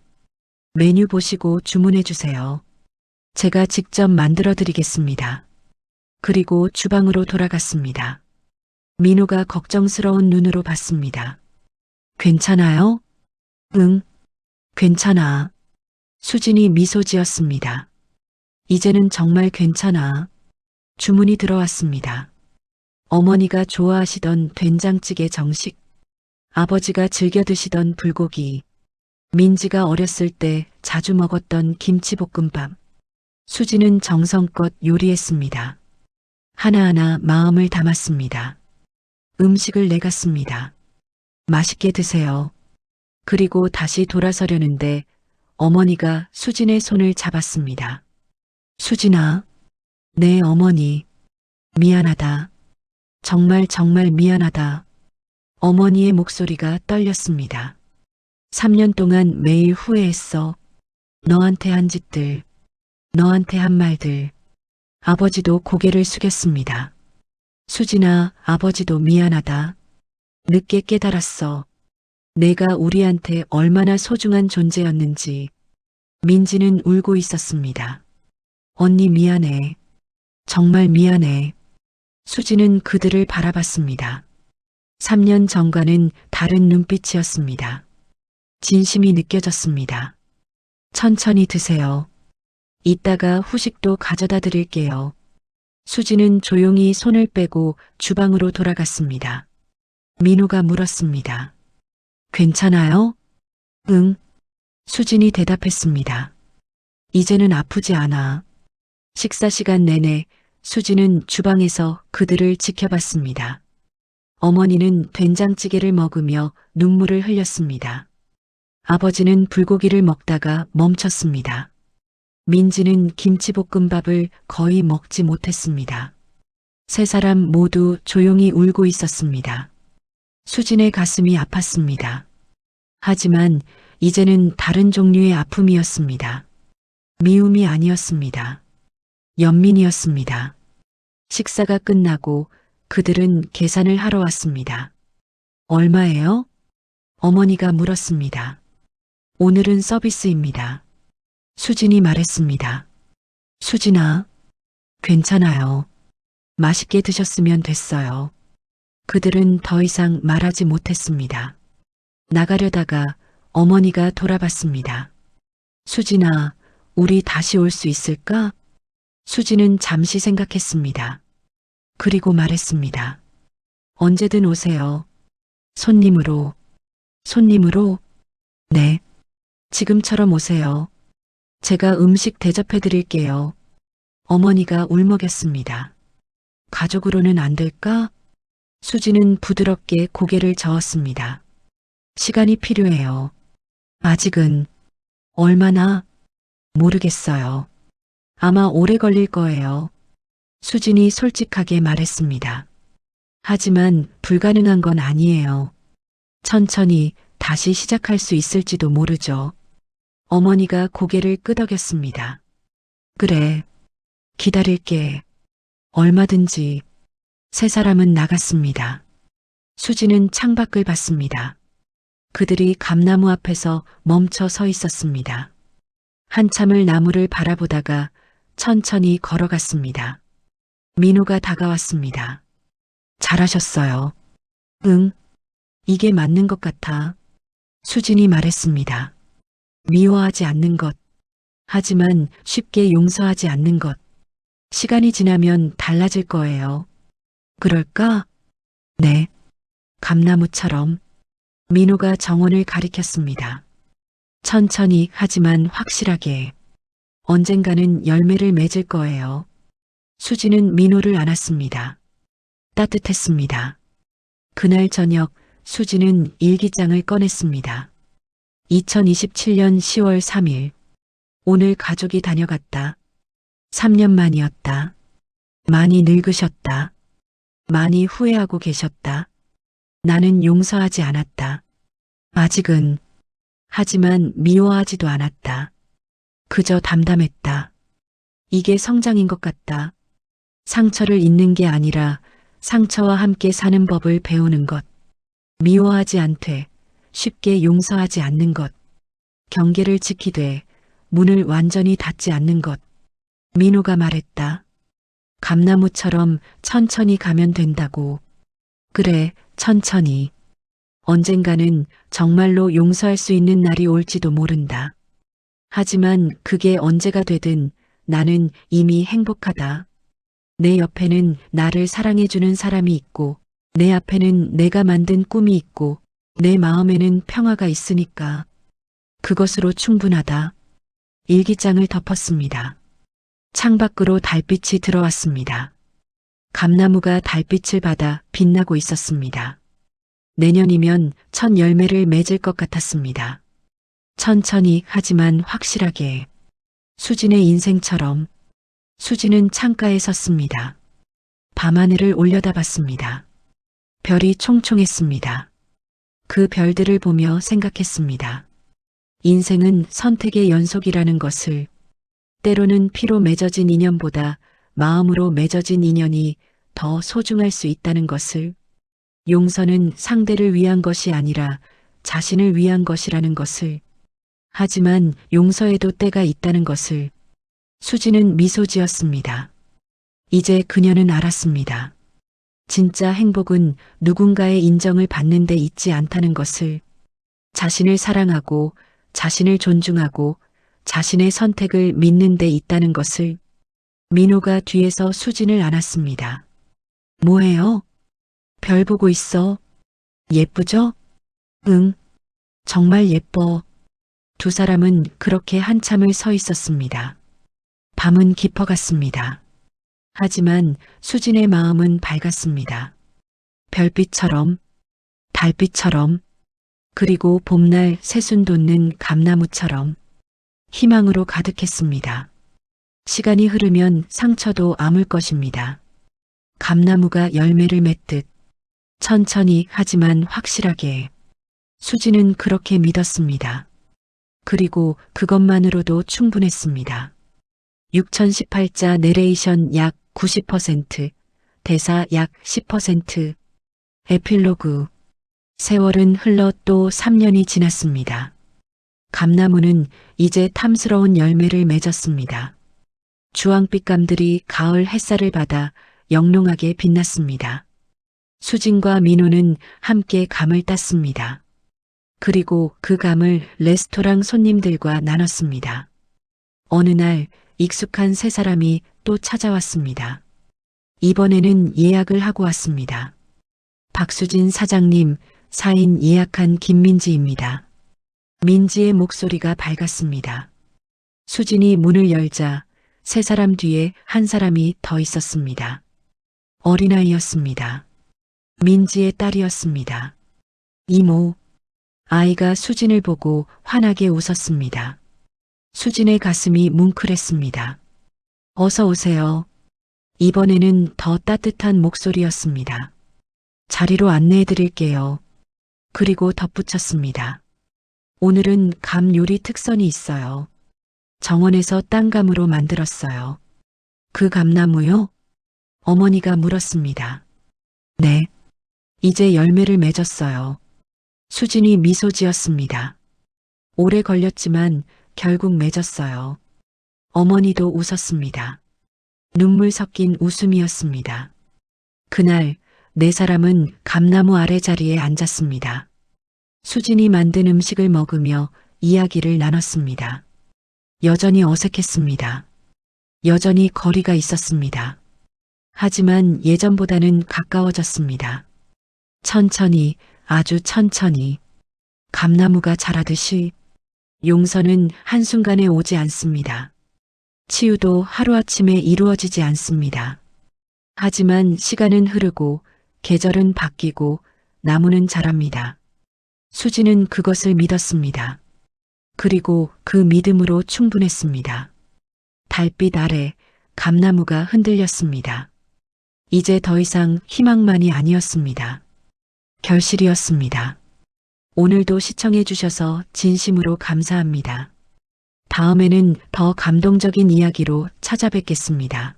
메뉴 보시고 주문해 주세요. 제가 직접 만들어 드리겠습니다. 그리고 주방으로 돌아갔습니다. 민호가 걱정스러운 눈으로 봤습니다. 괜찮아요? 응, 괜찮아. 수진이 미소 지었습니다. 이제는 정말 괜찮아. 주문이 들어왔습니다. 어머니가 좋아하시던 된장찌개 정식, 아버지가 즐겨 드시던 불고기, 민지가 어렸을 때 자주 먹었던 김치볶음밥. 수지는 정성껏 요리했습니다. 하나하나 마음을 담았습니다. 음식을 내갔습니다. 맛있게 드세요. 그리고 다시 돌아서려는데 어머니가 수진의 손을 잡았습니다. 수진아, 네 어머니, 미안하다. 정말 정말 미안하다. 어머니의 목소리가 떨렸습니다. 3년 동안 매일 후회했어. 너한테 한 짓들, 너한테 한 말들. 아버지도 고개를 숙였습니다. 수진아, 아버지도 미안하다. 늦게 깨달았어. 내가 우리한테 얼마나 소중한 존재였는지. 민지는 울고 있었습니다. 언니 미안해. 정말 미안해. 수지는 그들을 바라봤습니다. 3년 전과는 다른 눈빛이었습니다. 진심이 느껴졌습니다. 천천히 드세요. 이따가 후식도 가져다 드릴게요. 수지는 조용히 손을 빼고 주방으로 돌아갔습니다. 민호가 물었습니다. 괜찮아요? 응. 수진이 대답했습니다. 이제는 아프지 않아. 식사 시간 내내 수지는 주방에서 그들을 지켜봤습니다. 어머니는 된장찌개를 먹으며 눈물을 흘렸습니다. 아버지는 불고기를 먹다가 멈췄습니다. 민지는 김치볶음밥을 거의 먹지 못했습니다. 세 사람 모두 조용히 울고 있었습니다. 수진의 가슴이 아팠습니다. 하지만 이제는 다른 종류의 아픔이었습니다. 미움이 아니었습니다. 연민이었습니다. 식사가 끝나고 그들은 계산을 하러 왔습니다. 얼마예요? 어머니가 물었습니다. 오늘은 서비스입니다. 수진이 말했습니다. 수진아, 괜찮아요. 맛있게 드셨으면 됐어요. 그들은 더 이상 말하지 못했습니다. 나가려다가 어머니가 돌아봤습니다. 수진아, 우리 다시 올 수 있을까? 수진은 잠시 생각했습니다. 그리고 말했습니다. 언제든 오세요. 손님으로. 손님으로? 네. 지금처럼 오세요. 제가 음식 대접해 드릴게요. 어머니가 울먹였습니다. 가족으로는 안 될까? 수지는 부드럽게 고개를 저었습니다. 시간이 필요해요. 아직은. 얼마나? 모르겠어요. 아마 오래 걸릴 거예요. 수진이 솔직하게 말했습니다. 하지만 불가능한 건 아니에요. 천천히 다시 시작할 수 있을지도 모르죠. 어머니가 고개를 끄덕였습니다. 그래, 기다릴게. 얼마든지. 세 사람은 나갔습니다. 수지는 창밖을 봤습니다. 그들이 감나무 앞에서 멈춰 서 있었습니다. 한참을 나무를 바라보다가 천천히 걸어갔습니다. 민호가 다가왔습니다. 잘하셨어요. 응, 이게 맞는 것 같아. 수진이 말했습니다. 미워하지 않는 것. 하지만 쉽게 용서하지 않는 것. 시간이 지나면 달라질 거예요. 그럴까? 네. 감나무처럼. 민호가 정원을 가리켰습니다. 천천히 하지만 확실하게. 언젠가는 열매를 맺을 거예요. 수지는 민호를 안았습니다. 따뜻했습니다. 그날 저녁 수지는 일기장을 꺼냈습니다. 2027년 10월 3일. 오늘 가족이 다녀갔다. 3년 만이었다. 많이 늙으셨다. 많이 후회하고 계셨다. 나는 용서하지 않았다. 아직은. 하지만 미워하지도 않았다. 그저 담담했다. 이게 성장인 것 같다. 상처를 잊는 게 아니라 상처와 함께 사는 법을 배우는 것. 미워하지 않되 쉽게 용서하지 않는 것. 경계를 지키되 문을 완전히 닫지 않는 것. 민호가 말했다. 감나무처럼 천천히 가면 된다고. 그래, 천천히. 언젠가는 정말로 용서할 수 있는 날이 올지도 모른다. 하지만 그게 언제가 되든 나는 이미 행복하다. 내 옆에는 나를 사랑해주는 사람이 있고, 내 앞에는 내가 만든 꿈이 있고, 내 마음에는 평화가 있으니까. 그것으로 충분하다. 일기장을 덮었습니다. 창밖으로 달빛이 들어왔습니다. 감나무가 달빛을 받아 빛나고 있었습니다. 내년이면 첫 열매를 맺을 것 같았습니다. 천천히 하지만 확실하게. 수진의 인생처럼. 수진은 창가에 섰습니다. 밤하늘을 올려다봤습니다. 별이 총총했습니다. 그 별들을 보며 생각했습니다. 인생은 선택의 연속이라는 것을. 때로는 피로 맺어진 인연보다 마음으로 맺어진 인연이 더 소중할 수 있다는 것을. 용서는 상대를 위한 것이 아니라 자신을 위한 것이라는 것을. 하지만 용서에도 때가 있다는 것을. 수지는 미소 지었습니다. 이제 그녀는 알았습니다. 진짜 행복은 누군가의 인정을 받는 데 있지 않다는 것을. 자신을 사랑하고 자신을 존중하고 자신의 선택을 믿는 데 있다는 것을. 민호가 뒤에서 수진을 안았습니다. 뭐해요? 별 보고 있어. 예쁘죠? 응, 정말 예뻐. 두 사람은 그렇게 한참을 서 있었습니다. 밤은 깊어갔습니다. 하지만 수진의 마음은 밝았습니다. 별빛처럼, 달빛처럼, 그리고 봄날 새순 돋는 감나무처럼 희망으로 가득했습니다. 시간이 흐르면 상처도 아물 것입니다. 감나무가 열매를 맺듯 천천히 하지만 확실하게. 수지는 그렇게 믿었습니다. 그리고 그것만으로도 충분했습니다. 6018자 내레이션 약 90%, 대사 약 10%. 에필로그. 세월은 흘러 또 3년이 지났습니다. 감나무는 이제 탐스러운 열매를 맺었습니다. 주황빛감들이 가을 햇살을 받아 영롱하게 빛났습니다. 수진과 민호는 함께 감을 땄습니다. 그리고 그 감을 레스토랑 손님들과 나눴습니다. 어느 날 익숙한 세 사람이 또 찾아왔습니다. 이번에는 예약을 하고 왔습니다. 박수진 사장님, 사인 예약한 김민지입니다. 민지의 목소리가 밝았습니다. 수진이 문을 열자 세 사람 뒤에 한 사람이 더 있었습니다. 어린아이였습니다. 민지의 딸이었습니다. 이모. 아이가 수진을 보고 환하게 웃었습니다. 수진의 가슴이 뭉클했습니다. 어서 오세요. 이번에는 더 따뜻한 목소리였습니다. 자리로 안내해 드릴게요. 그리고 덧붙였습니다. 오늘은 감 요리 특선이 있어요. 정원에서 땅감으로 만들었어요. 그 감나무요? 어머니가 물었습니다. 네. 이제 열매를 맺었어요. 수진이 미소 지었습니다. 오래 걸렸지만 결국 맺었어요. 어머니도 웃었습니다. 눈물 섞인 웃음이었습니다. 그날 네 사람은 감나무 아래 자리에 앉았습니다. 수진이 만든 음식을 먹으며 이야기를 나눴습니다. 여전히 어색했습니다. 여전히 거리가 있었습니다. 하지만 예전보다는 가까워졌습니다. 천천히, 아주 천천히, 감나무가 자라듯이 용서는 한순간에 오지 않습니다. 치유도 하루아침에 이루어지지 않습니다. 하지만 시간은 흐르고 계절은 바뀌고 나무는 자랍니다. 수지는 그것을 믿었습니다. 그리고 그 믿음으로 충분했습니다. 달빛 아래 감나무가 흔들렸습니다. 이제 더 이상 희망만이 아니었습니다. 결실이었습니다. 오늘도 시청해 주셔서 진심으로 감사합니다. 다음에는 더 감동적인 이야기로 찾아뵙겠습니다.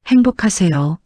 행복하세요.